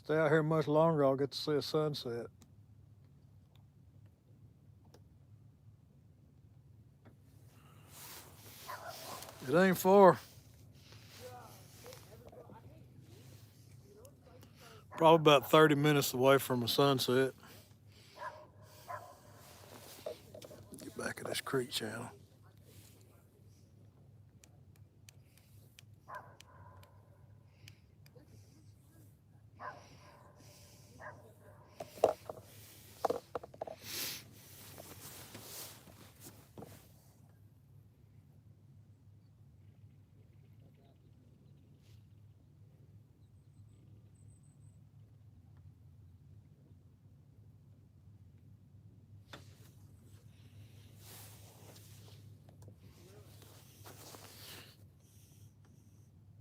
Stay out here much longer, I'll get to see a sunset. It ain't far. Probably about 30 minutes away from a sunset. Get back at this creek channel.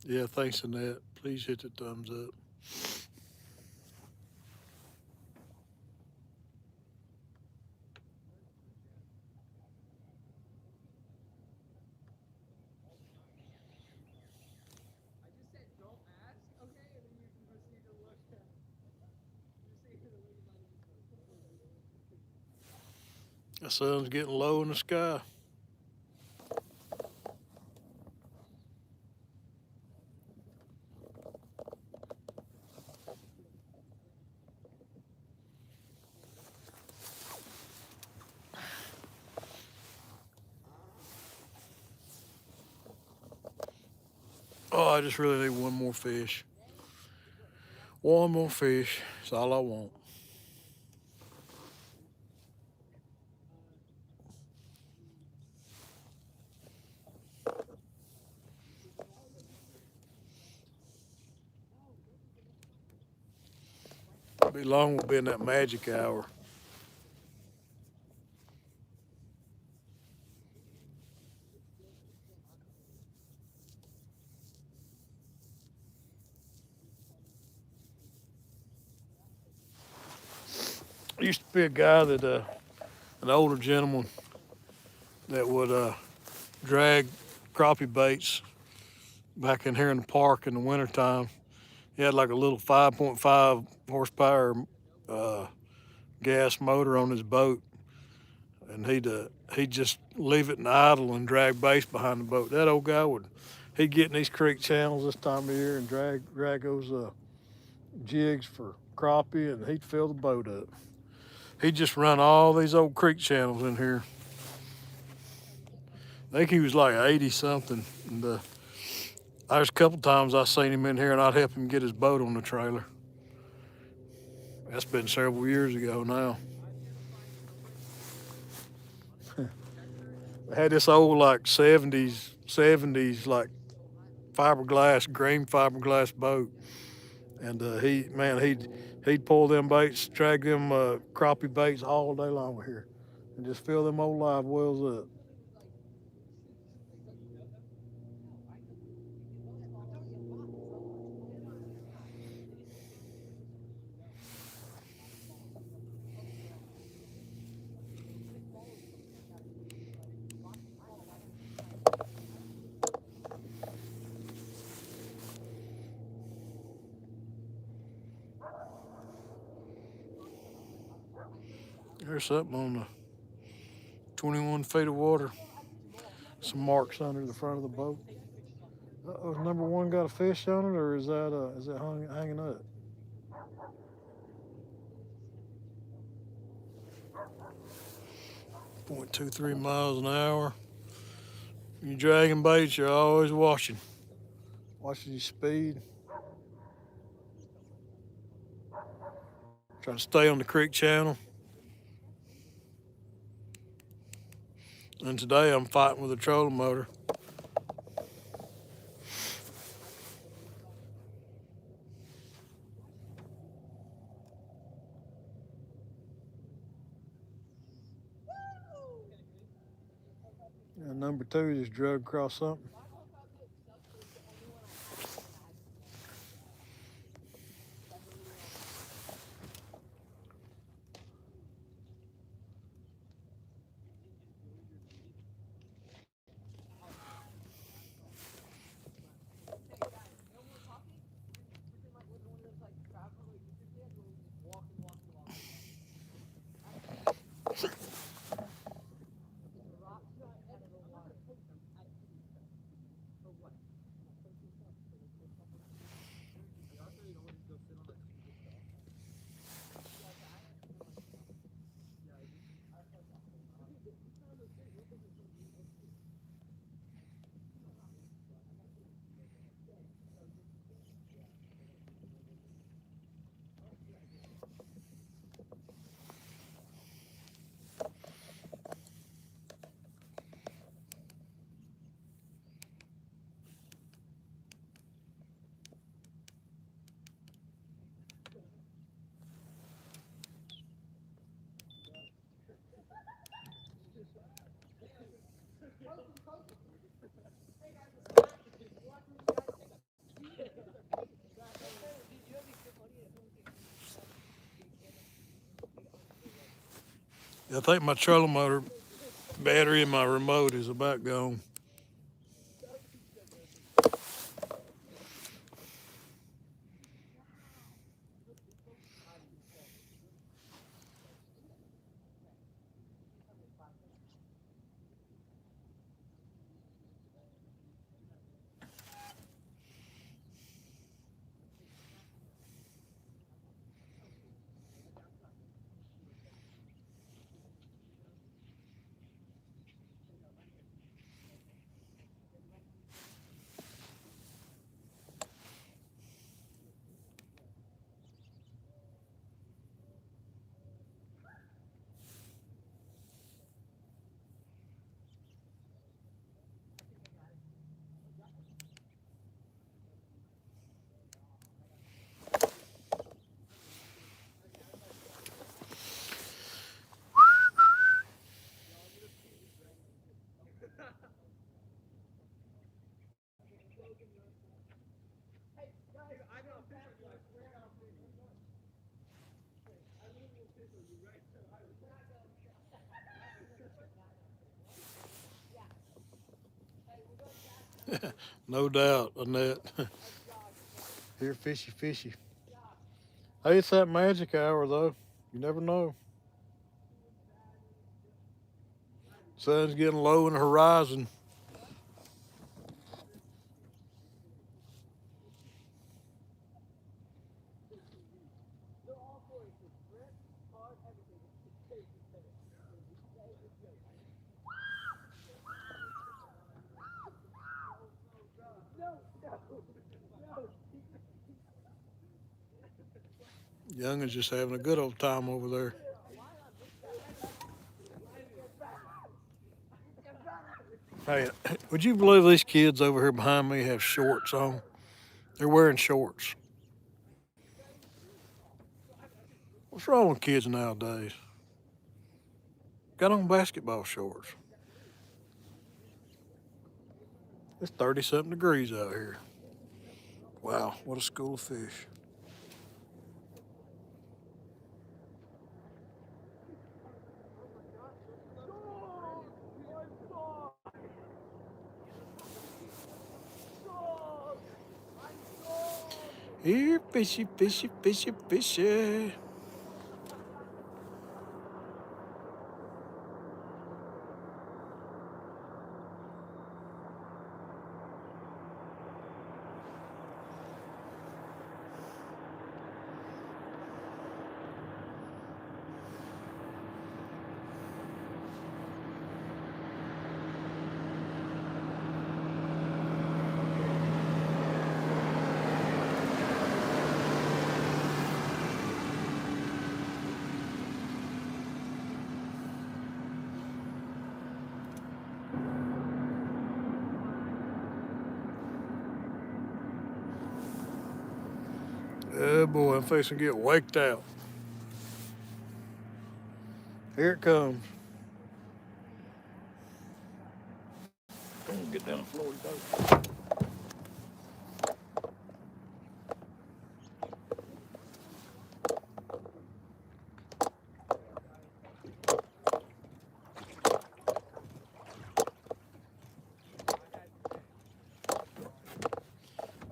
Yeah, thanks, Annette. Please hit the thumbs up. The sun's getting low in the sky. Oh, I just really need one more fish. One more fish. That's all I want. Be long will be in that magic hour. There used to be a guy that, an older gentleman that would drag crappie baits back in here in the park in the wintertime. He had like a little 5.5 horsepower uh, gas motor on his boat, and he'd just leave it in idle and drag baits behind the boat. That old guy he'd get in these creek channels this time of year and drag those jigs for crappie, and he'd fill the boat up. He'd just run all these old creek channels in here. I think he was like 80 something, and there's a couple times I seen him in here, and I'd help him get his boat on the trailer. That's been several years ago now. I had this old like 70s like green fiberglass boat, and he'd pull them baits, drag them crappie baits all day long here, and just fill them old live wells up. There's something on the 21 feet of water. Some marks under the front of the boat. Has number one got a fish on it, or is it hanging up? 0.23 miles an hour. When you're dragging baits, you're always watching your speed. Trying to stay on the creek channel. And today I'm fighting with a trolling motor. And number two just drug across something. I think my trolling motor battery in my remote is about gone. No doubt, Annette. Here, fishy, fishy. Hey, it's that magic hour, though. You never know. Sun's getting low in the horizon. Young is just having a good old time over there. Hey, would you believe these kids over here behind me have shorts on? They're wearing shorts. What's wrong with kids nowadays? Got on basketball shorts. It's 30 something degrees out here. Wow, what a school of fish. Here, fishy, fishy, fishy, fishy. Oh boy, I'm fixing to get waked out. Here it comes. Get down the floor.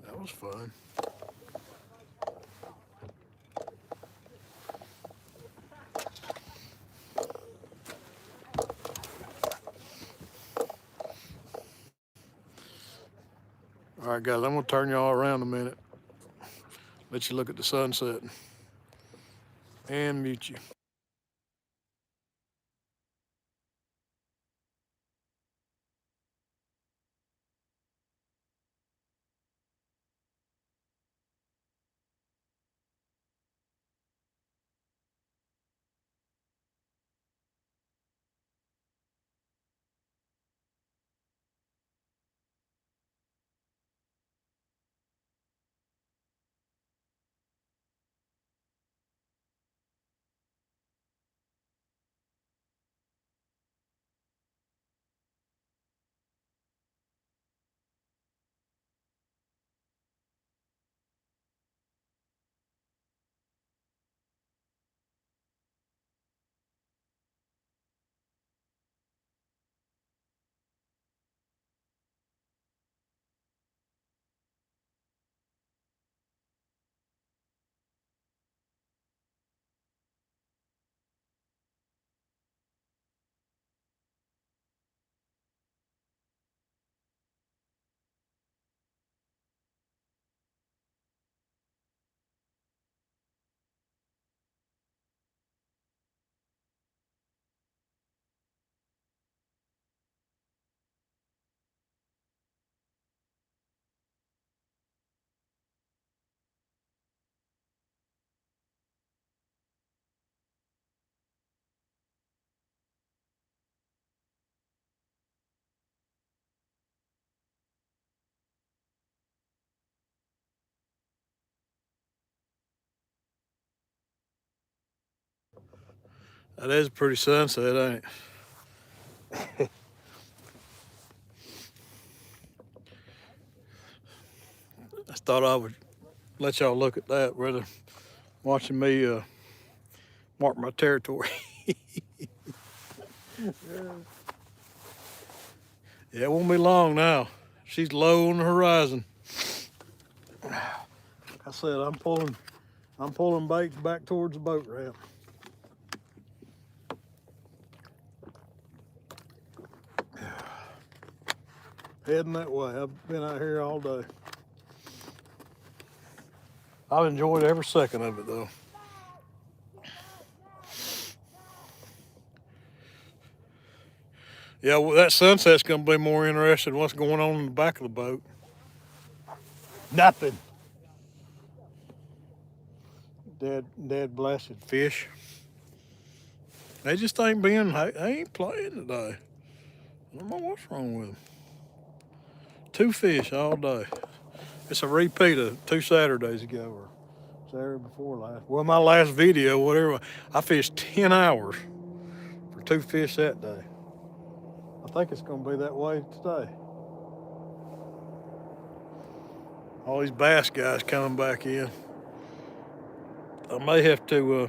That was fun. All right, guys, I'm gonna turn y'all around a minute. Let you look at the sunset and mute you. That is a pretty sunset, ain't it? I thought I would let y'all look at that rather watching me mark my territory. Yeah, it won't be long now. She's low on the horizon. Like I said, I'm pulling baits back towards the boat ramp. Heading that way. I've been out here all day. I've enjoyed every second of it though. Yeah, well, that sunset's gonna be more interesting than what's going on in the back of the boat. Nothing. Dead blasted fish. They just ain't they ain't playing today. I don't know what's wrong with them. 2 fish all day. It's a repeat of 2 Saturdays ago or Saturday before last. Well, my last video, whatever, I fished 10 hours for 2 fish that day. I think it's gonna be that way today. All these bass guys coming back in. I may have to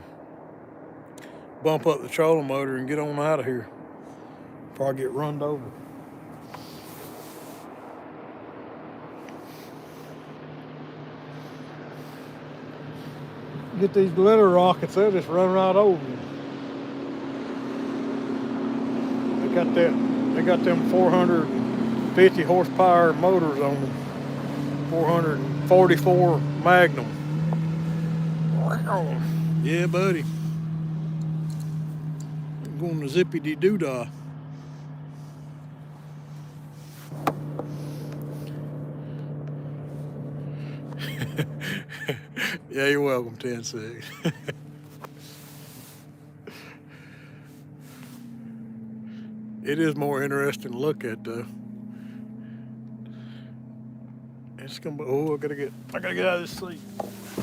bump up the trolling motor and get on out of here before I get run over. Get these glitter rockets, they'll just run right over me. They got them 450 horsepower motors on them. 444 Magnum. Yeah, buddy. I'm going to zippity doo dah. Yeah, you're welcome, 10-6. It is more interesting to look at though. It's gonna be, oh, I gotta get out of this seat.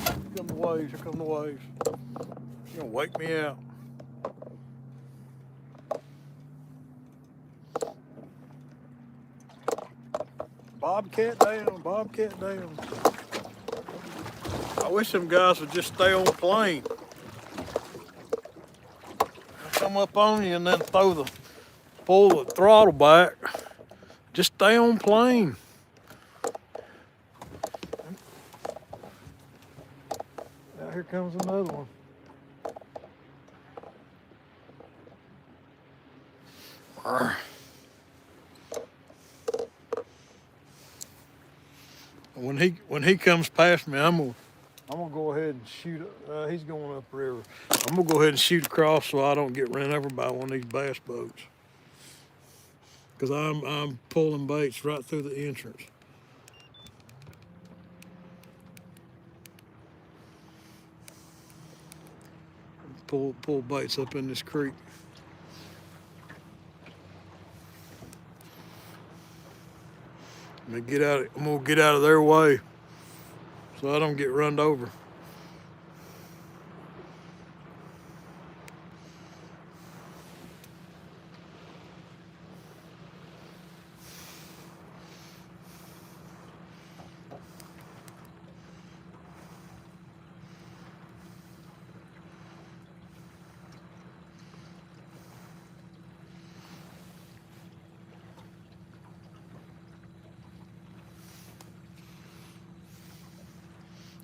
Here come the waves, here come the waves. You're gonna wake me out. Bobcat down, bobcat down. I wish them guys would just stay on the plane. I come up on you and then pull the throttle back. Just stay on plane. Now here comes another one. When he comes past me, I'm gonna go ahead and shoot. He's going upriver. I'm gonna go ahead and shoot across so I don't get ran over by one of these bass boats. Cause I'm pulling baits right through the entrance. Pull baits up in this creek. I'm gonna get out of their way so I don't get run over.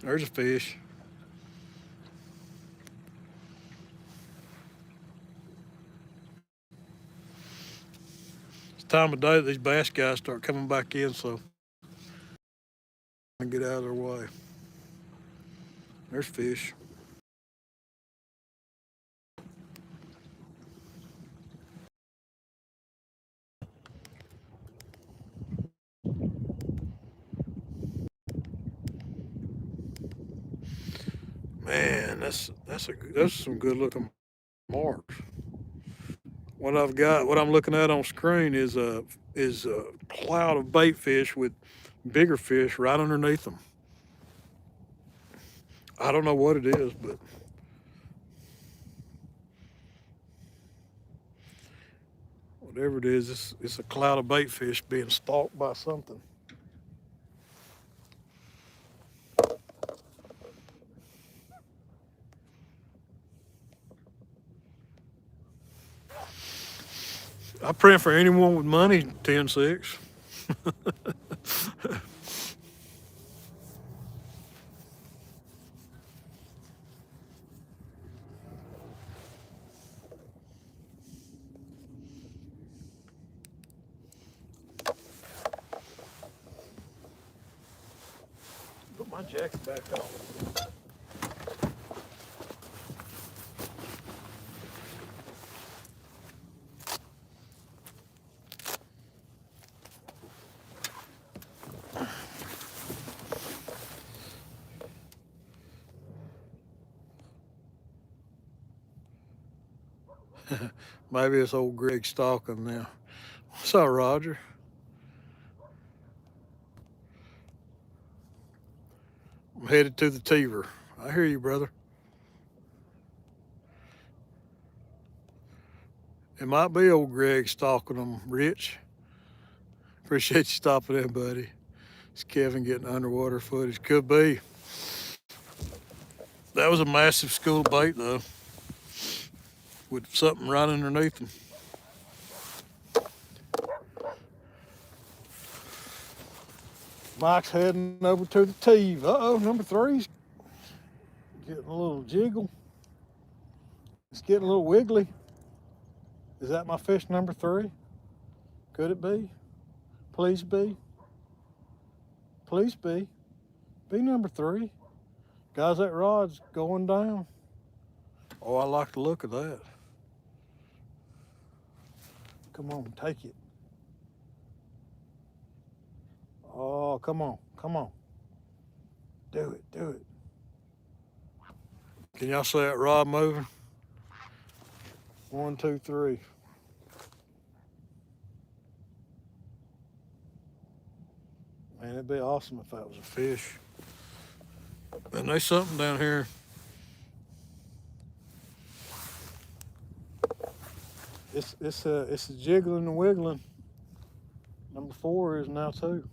There's a fish. It's time of day that these bass guys start coming back in, so I get out of their way. There's fish. Man, those some good looking marks. What I'm looking at on screen is a cloud of bait fish with bigger fish right underneath them. I don't know what it is, but Whatever it is, it's a cloud of bait fish being stalked by something. I pray for anyone with money, 10-6. Put my jacket back on. Maybe it's old Greg stalking now. What's up, Roger? I'm headed to the Teaver. I hear you, brother. It might be old Greg stalking them, Rich. Appreciate you stopping in, buddy. It's Kevin getting underwater footage. Could be. That was a massive school of bait, though, with something right underneath them. Mike's heading over to the Teeve. Uh-oh, number 3's getting a little jiggle. It's getting a little wiggly. Is that my fish number 3? Could it be? Please be. Please be. Be number 3. Guys, that rod's going down. Oh, I like the look of that. Come on, take it. Oh, come on, come on. Do it, do it. Can y'all see that rod moving? 1, 2, 3. Man, it'd be awesome if that was a fish. And there's something down here. It's a jiggling and wiggling. Number 4 is now too.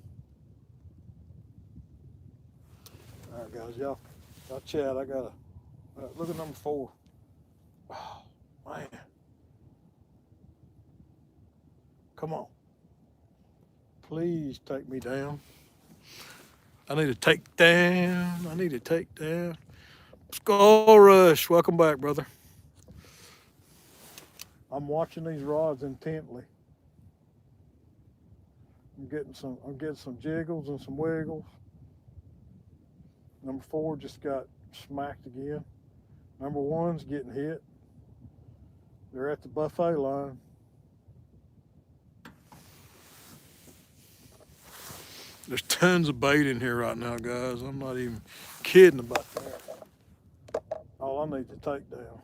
All right, guys, y'all chat. I gotta look at number 4. Oh man, come on, please take me down. I need to take down. I need to take down. Skull Rush, welcome back, brother. I'm watching these rods intently. I'm getting some jiggles and some wiggles. Number 4 just got smacked again. Number 1's getting hit. They're at the buffet line. There's tons of bait in here right now, guys. I'm not even kidding about that. All I need to take down.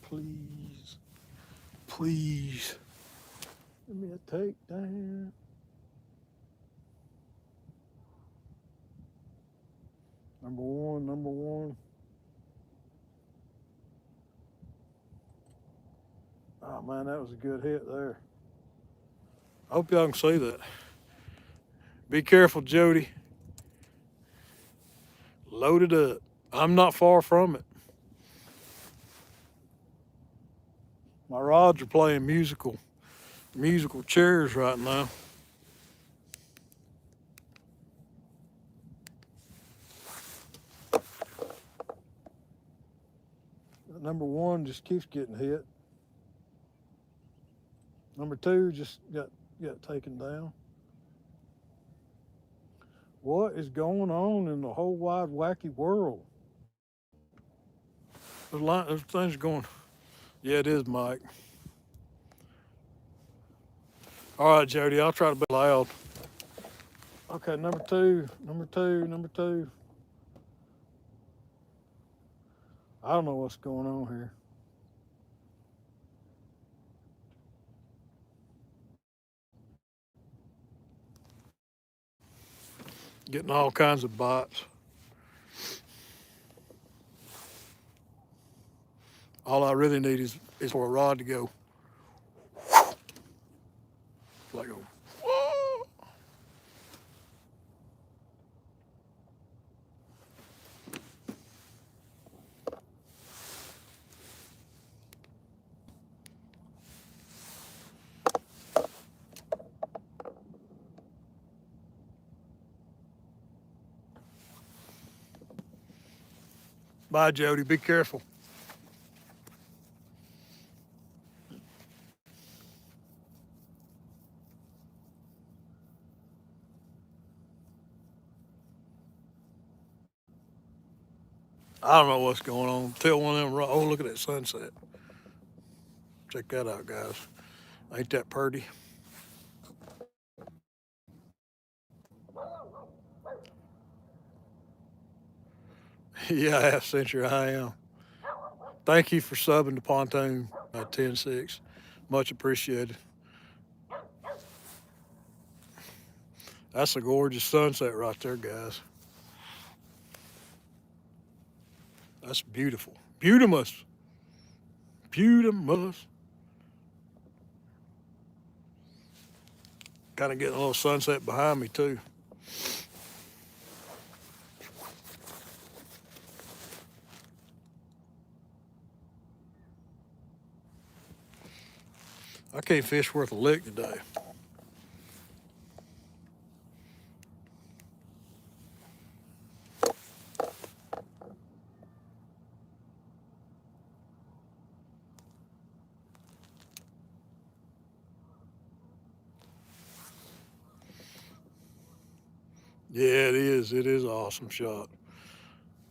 Please, please, give me a takedown. Number 1, number 1. Oh man, that was a good hit there. I hope y'all can see that. Be careful, Jody. Load it up. I'm not far from it. My rods are playing musical chairs right now. Number 1 just keeps getting hit. Number 2 just got taken down. What is going on in the whole wide wacky world? There's things going. Yeah, it is, Mike. All right, Jody, I'll try to be loud. Okay, number two. I don't know what's going on here. Getting all kinds of bites. All I really need is for a rod to go. Bye, Jody. Be careful. I don't know what's going on. Tell one of them, oh, look at that sunset. Check that out, guys. Ain't that pretty? Yeah, half century I am. Thank you for subbing to Pontoon 10-6. Much appreciated. That's a gorgeous sunset right there, guys. That's beautiful. Beautimus. Beautimus. Kind of getting a little sunset behind me, too. I can't fish worth a lick today. Yeah, it is. It is an awesome shot.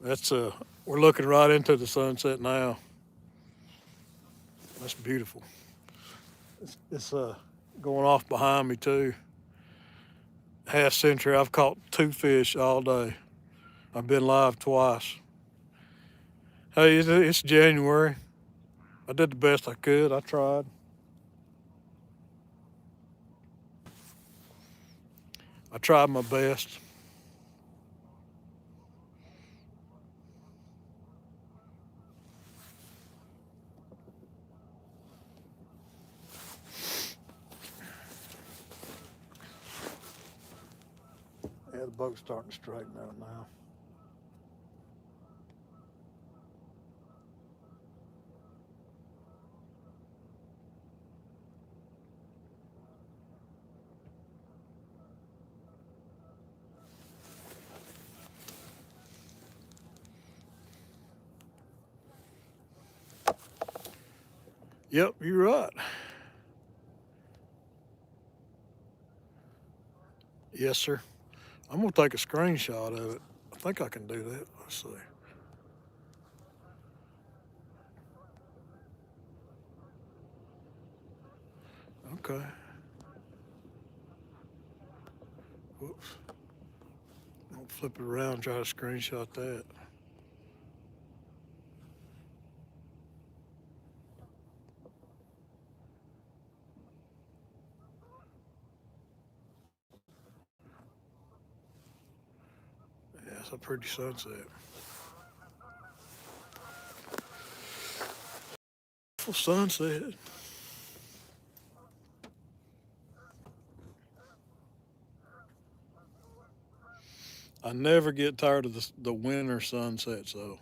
That's we're looking right into the sunset now. That's beautiful. It's going off behind me too. Half century. I've caught 2 fish all day. I've been live twice. Hey, it's January. I did the best I could. I tried. I tried my best. Yeah, the boat's starting to straighten out now. Yep, you're right. Yes, sir. I'm gonna take a screenshot of it. I think I can do that. Let's see. Okay. Whoops. I'll flip it around and try to screenshot that. Yeah, it's a pretty sunset. Full sunset. I never get tired of the winter sunsets though,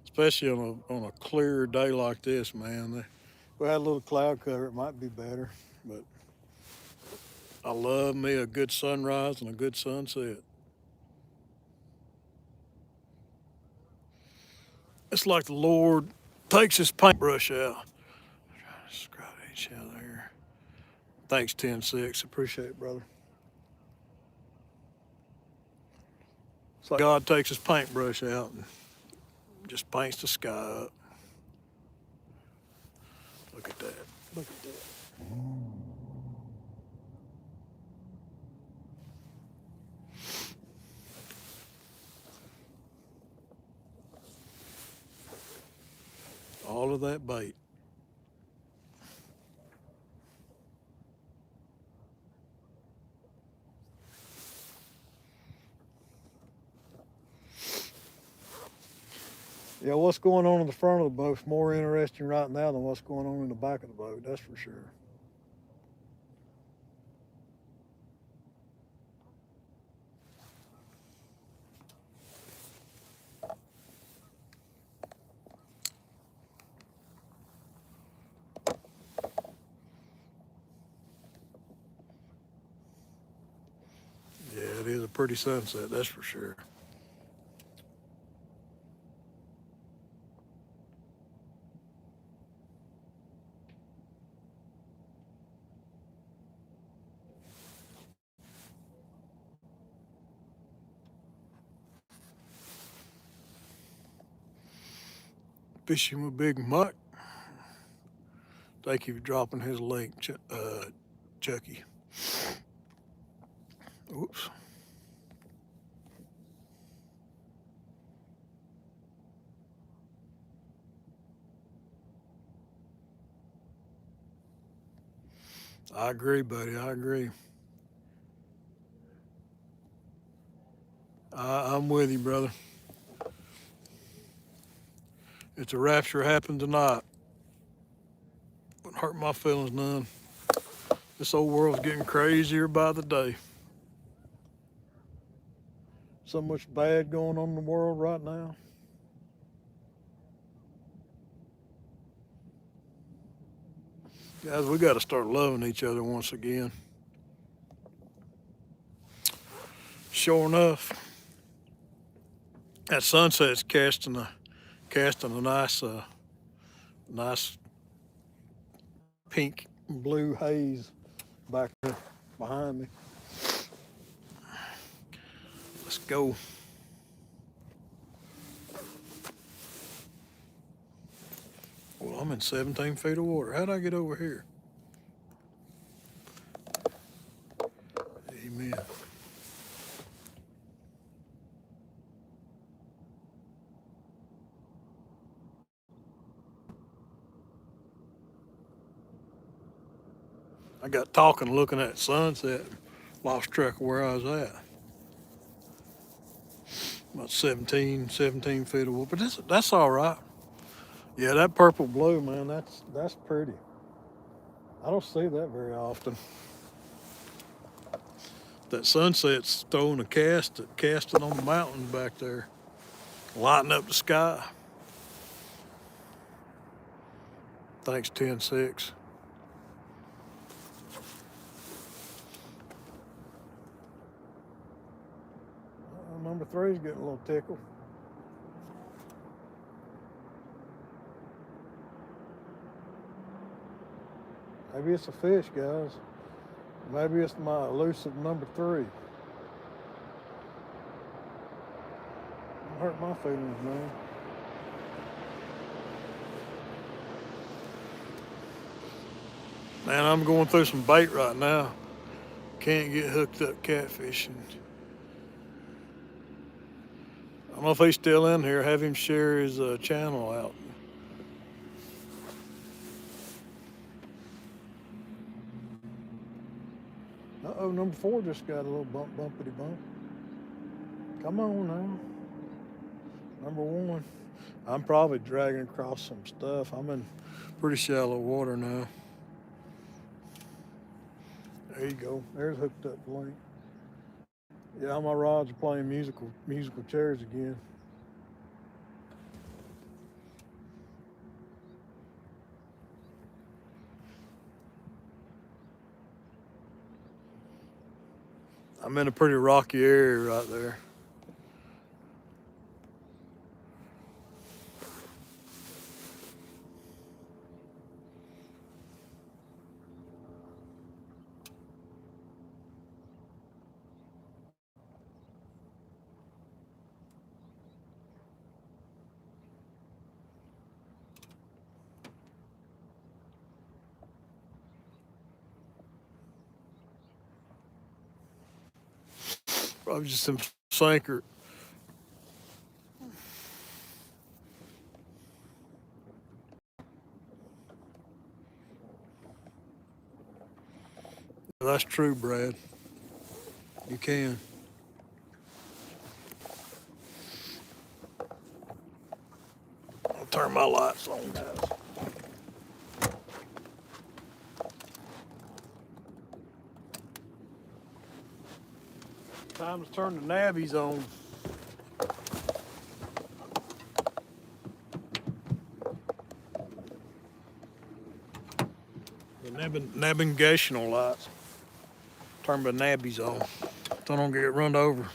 especially on a clear day like this, man. If we had a little cloud cover, it might be better. But I love me a good sunrise and a good sunset. It's like the Lord takes his paintbrush out. Scratch each other here. Thanks, 10-6. Appreciate it, brother. It's like God takes his paintbrush out and just paints the sky up. Look at that. Look at that. All of that bait. Yeah, what's going on in the front of the boat's more interesting right now than what's going on in the back of the boat, that's for sure. Yeah, it is a pretty sunset, that's for sure. Fishing with Big Muck. Thank you for dropping his link, Chucky. Oops. I agree, buddy. I agree. I'm with you, brother. If the rapture happened tonight, wouldn't hurt my feelings none. This old world's getting crazier by the day. So much bad going on in the world right now. Guys, we got to start loving each other once again. Sure enough, that sunset's casting a nice pink and blue haze back there behind me. Let's go. Well, I'm in 17 feet of water. How'd I get over here? Amen. I got talking, looking at sunset, lost track of where I was at. About 17 feet of water, but that's all right. Yeah, that purple blue, man, that's pretty. I don't see that very often. That sunset's throwing a casting on the mountain back there, lighting up the sky. Thanks, 10-6. Number 3's getting a little tickled. Maybe it's a fish, guys. Maybe it's my elusive number 3. Don't hurt my feelings, man. Man, I'm going through some bait right now. Can't get hooked up catfishing. I don't know if he's still in here. Have him share his channel out. Uh-oh, number 4 just got a little bumpity bump. Come on now. Number 1. I'm probably dragging across some stuff. I'm in pretty shallow water now. There you go. There's hooked up link. Yeah, my rods are playing musical chairs again. I'm in a pretty rocky area right there. Probably just some sinker. That's true, Brad. You can. I'll turn my lights on, guys. Time to turn the navvies on. The navigational lights. Turn the nabbies on. So I don't get run over.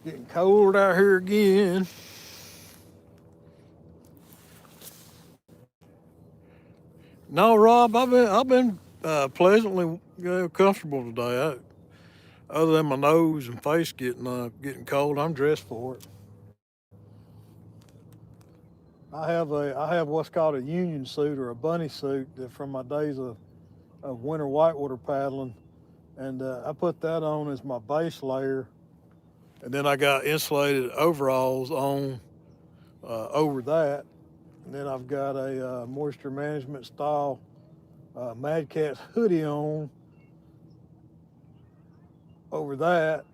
Getting cold out here again. No, Rob, I've been pleasantly comfortable today. Other than my nose and face getting cold, I'm dressed for it. I have what's called a union suit or a bunny suit from my days of winter whitewater paddling, and I put that on as my base layer, and then I got insulated overalls on over that, and then I've got a moisture management style Mad Catz hoodie on over that,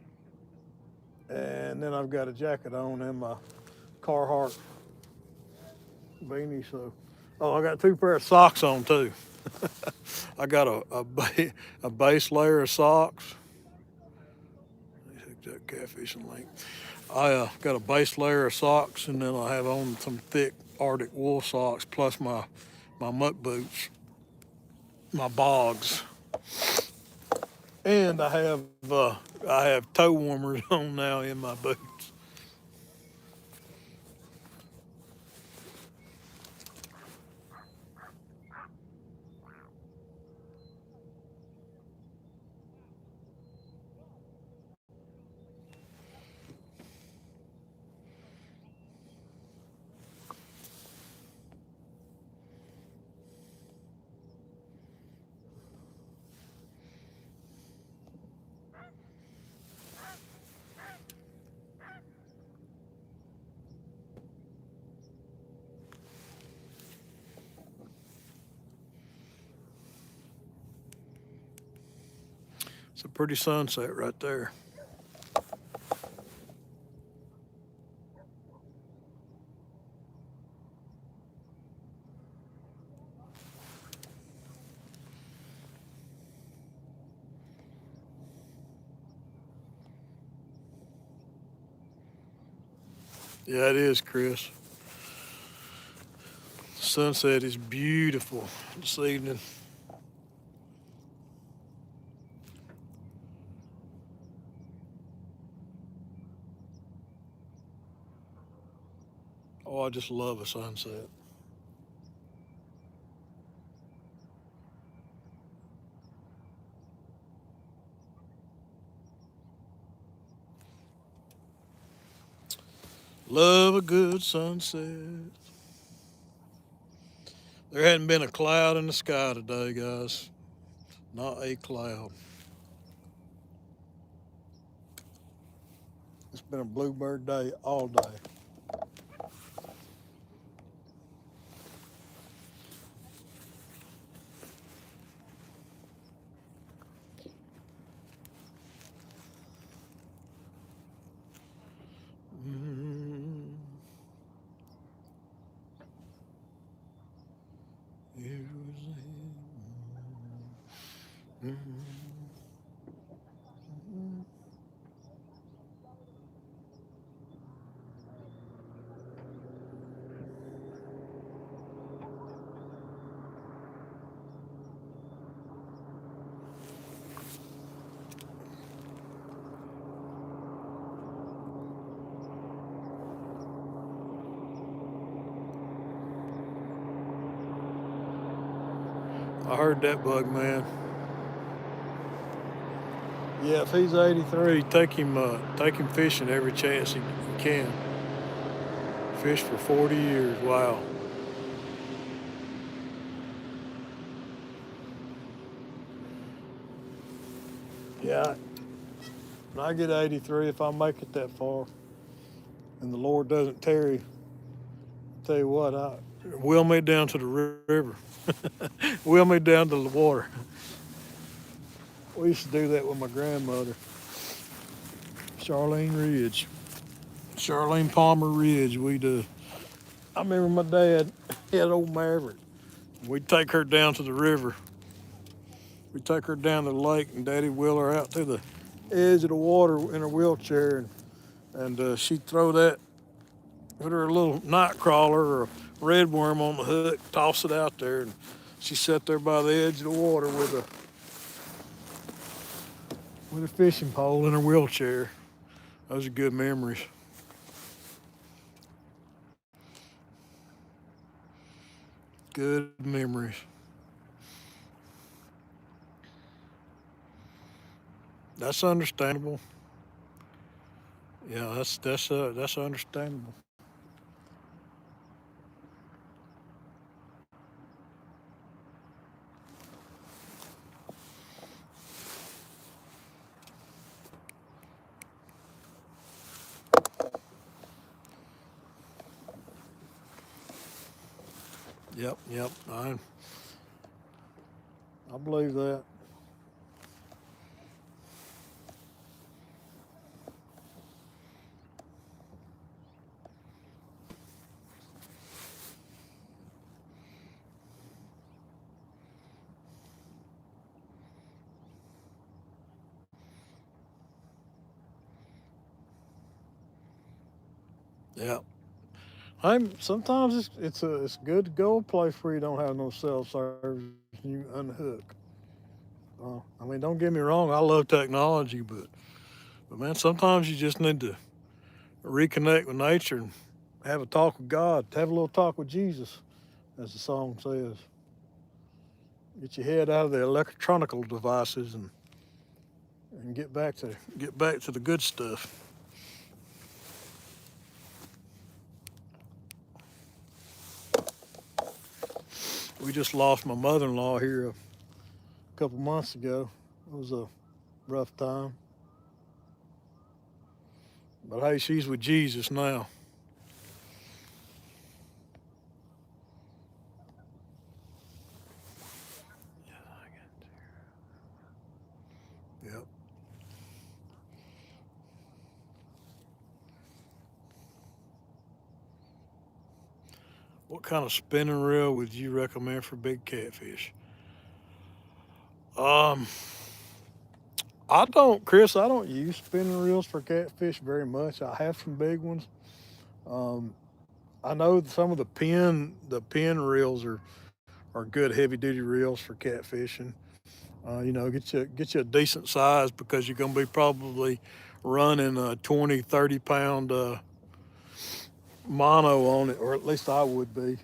and then I've got a jacket on and my Carhartt beanie. So, oh, I got two pair of socks on too. I got a base layer of socks. That catfishing link. I got a base layer of socks, and then I have on some thick Arctic wool socks, plus my muck boots, my bogs, and I have toe warmers on now in my boots. It's a pretty sunset right there. Yeah, it is, Chris. The sunset is beautiful this evening. Oh, I just love a sunset. Love a good sunset. There hadn't been a cloud in the sky today, guys. Not a cloud. It's been a bluebird day all day. Mm, I heard that bug, man. Yeah, if he's 83, take him fishing every chance he can. Fish for 40 years. Wow. Yeah, when I get 83, if I make it that far, and the Lord doesn't tarry, I tell you what, I wheel me down to the river, wheel me down to the water. We used to do that with my grandmother, Charlene Ridge, Charlene Palmer Ridge. I remember my dad had old Maverick. We'd take her down to the river. We'd take her down to the lake, and Daddy'd wheel her out to the edge of the water in her wheelchair, and she'd throw that, put her a little night crawler or a red worm on the hook, toss it out there, and she sat there by the edge of the water with a fishing pole in her wheelchair. Those are good memories. Good memories. That's understandable. Yeah, that's understandable. Yep, yep. I believe that. Yeah. Sometimes it's good to go a place where you don't have no cell service and you unhook. I mean, don't get me wrong. I love technology, but man, sometimes you just need to reconnect with nature and have a talk with God. Have a little talk with Jesus, as the song says. Get your head out of the electronical devices and get back to the good stuff. We just lost my mother-in-law here a couple months ago. It was a rough time, but hey, she's with Jesus now. Yep. What kind of spinning reel would you recommend for big catfish? Um, I don't, Chris. I don't use spinning reels for catfish very much. I have some big ones. Um, I know some of the pin reels are good heavy duty reels for catfishing. Get you a decent size because you're going to be probably running a 20, 30 pound mono on it, or at least I would be.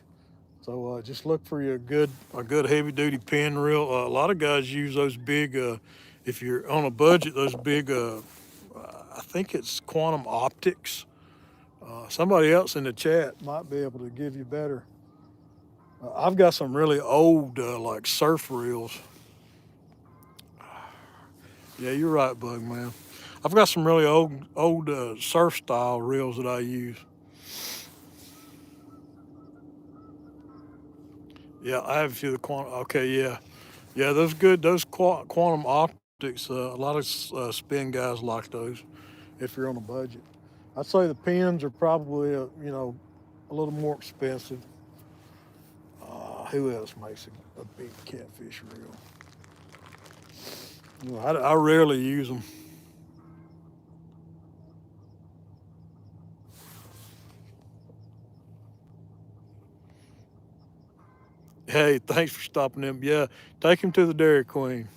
So just look for a good heavy duty pin reel. A lot of guys use those big. If you're on a budget, those big. I think it's Quantum Optics. Somebody else in the chat might be able to give you better. I've got some really old like surf reels. Yeah, you're right, Bug Man. I've got some really old surf style reels that I use. Yeah, I have a few of the quantum. Okay, yeah, yeah, those good. Those quantum optics. A lot of spin guys like those. If you're on a budget, I'd say the pins are probably a little more expensive. Who else makes a big catfish reel? I rarely use them. Hey, thanks for stopping him. Yeah, take him to the Dairy Queen.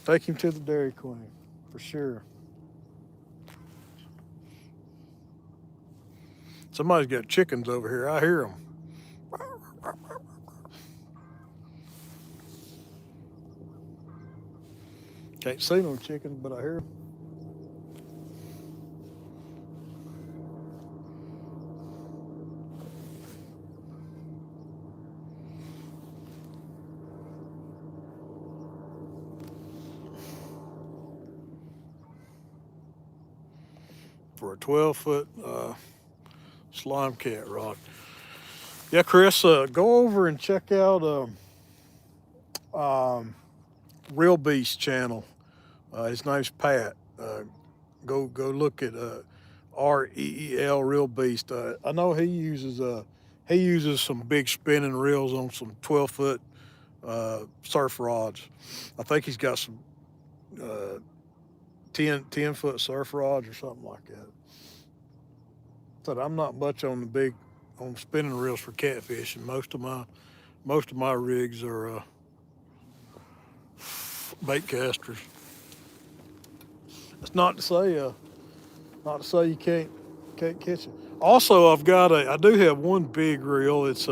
Take him to the Dairy Queen for sure. Somebody's got chickens over here. I hear them. Can't see no chickens, but I hear them. For a 12-foot slime cat rod. Yeah, Chris, go over and check out um, Real Beast channel. His name's Pat. Go look at REEL Real Beast. I know he uses some big spinning reels on some 12-foot surf rods. I think he's got some uh, 10 foot surf rods or something like that. But I'm not much on spinning reels for catfishing. Most of my rigs are bait casters. It's not to say Not to say you can't catch it. Also, I do have one big reel. It's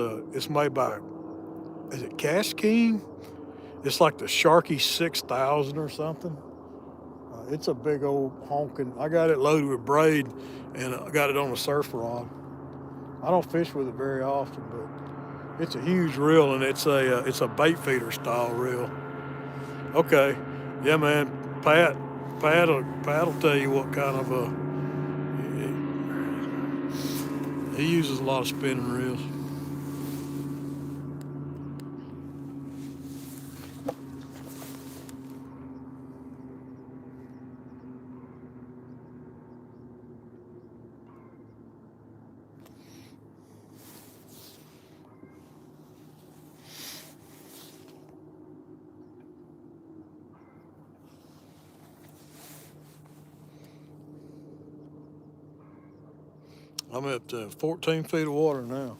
made by, is it Cash King? It's like the Sharky 6000 or something. It's a big old honking. I got it loaded with braid, and I got it on a surf rod. I don't fish with it very often, but it's a huge reel, and it's a bait feeder style reel. Okay, yeah, man. Pat, Pat'll tell you what kind of he uses a lot of spinning reels. I'm at 14 feet of water now.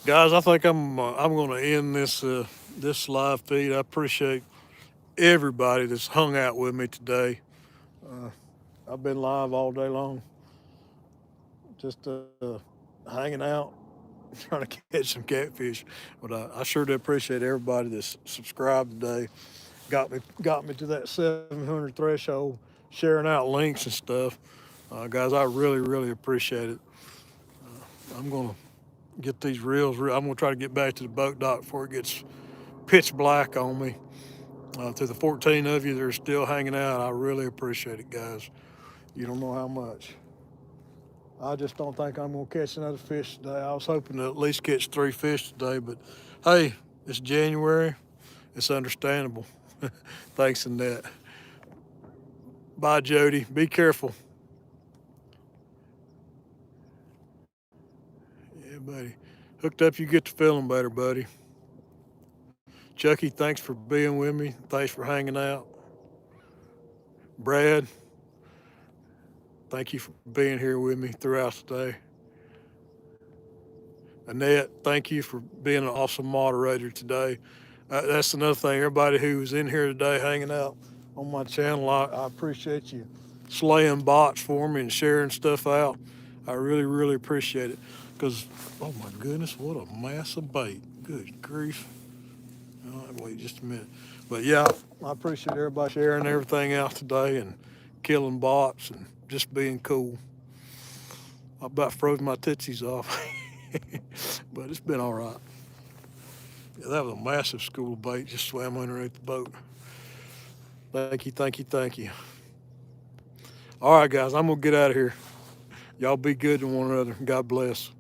Guys, I think I'm going to end this live feed. I appreciate everybody that's hung out with me today. I've been live all day long, just hanging out, trying to catch some catfish. But I sure do appreciate everybody that's subscribed today. Got me to that 700 threshold, sharing out links and stuff. Guys, I really appreciate it. I'm gonna get these reels. I'm gonna try to get back to the boat dock before it gets pitch black on me. To the 14 of you that are still hanging out, I really appreciate it, guys. You don't know how much. I just don't think I'm gonna catch another fish today. I was hoping to at least catch 3 fish today, but hey, it's January. It's understandable. Thanks, Annette. Bye, Jody. Be careful. Yeah, buddy. Hooked up, you get to feeling better, buddy. Chucky, thanks for being with me. Thanks for hanging out. Brad, thank you for being here with me throughout the day. Annette, thank you for being an awesome moderator today. That's another thing. Everybody who's in here today hanging out on my channel, I appreciate you slaying bots for me and sharing stuff out. I really appreciate it. Because, oh my goodness, what a massive bait. Good grief. All right, wait just a minute. But yeah, I appreciate everybody sharing everything out today and killing bots and just being cool. I about froze my tootsies off, but it's been all right. Yeah, that was a massive school bait, just swam underneath the boat. Thank you. All right, guys, I'm going to get out of here. Y'all be good to one another. God bless.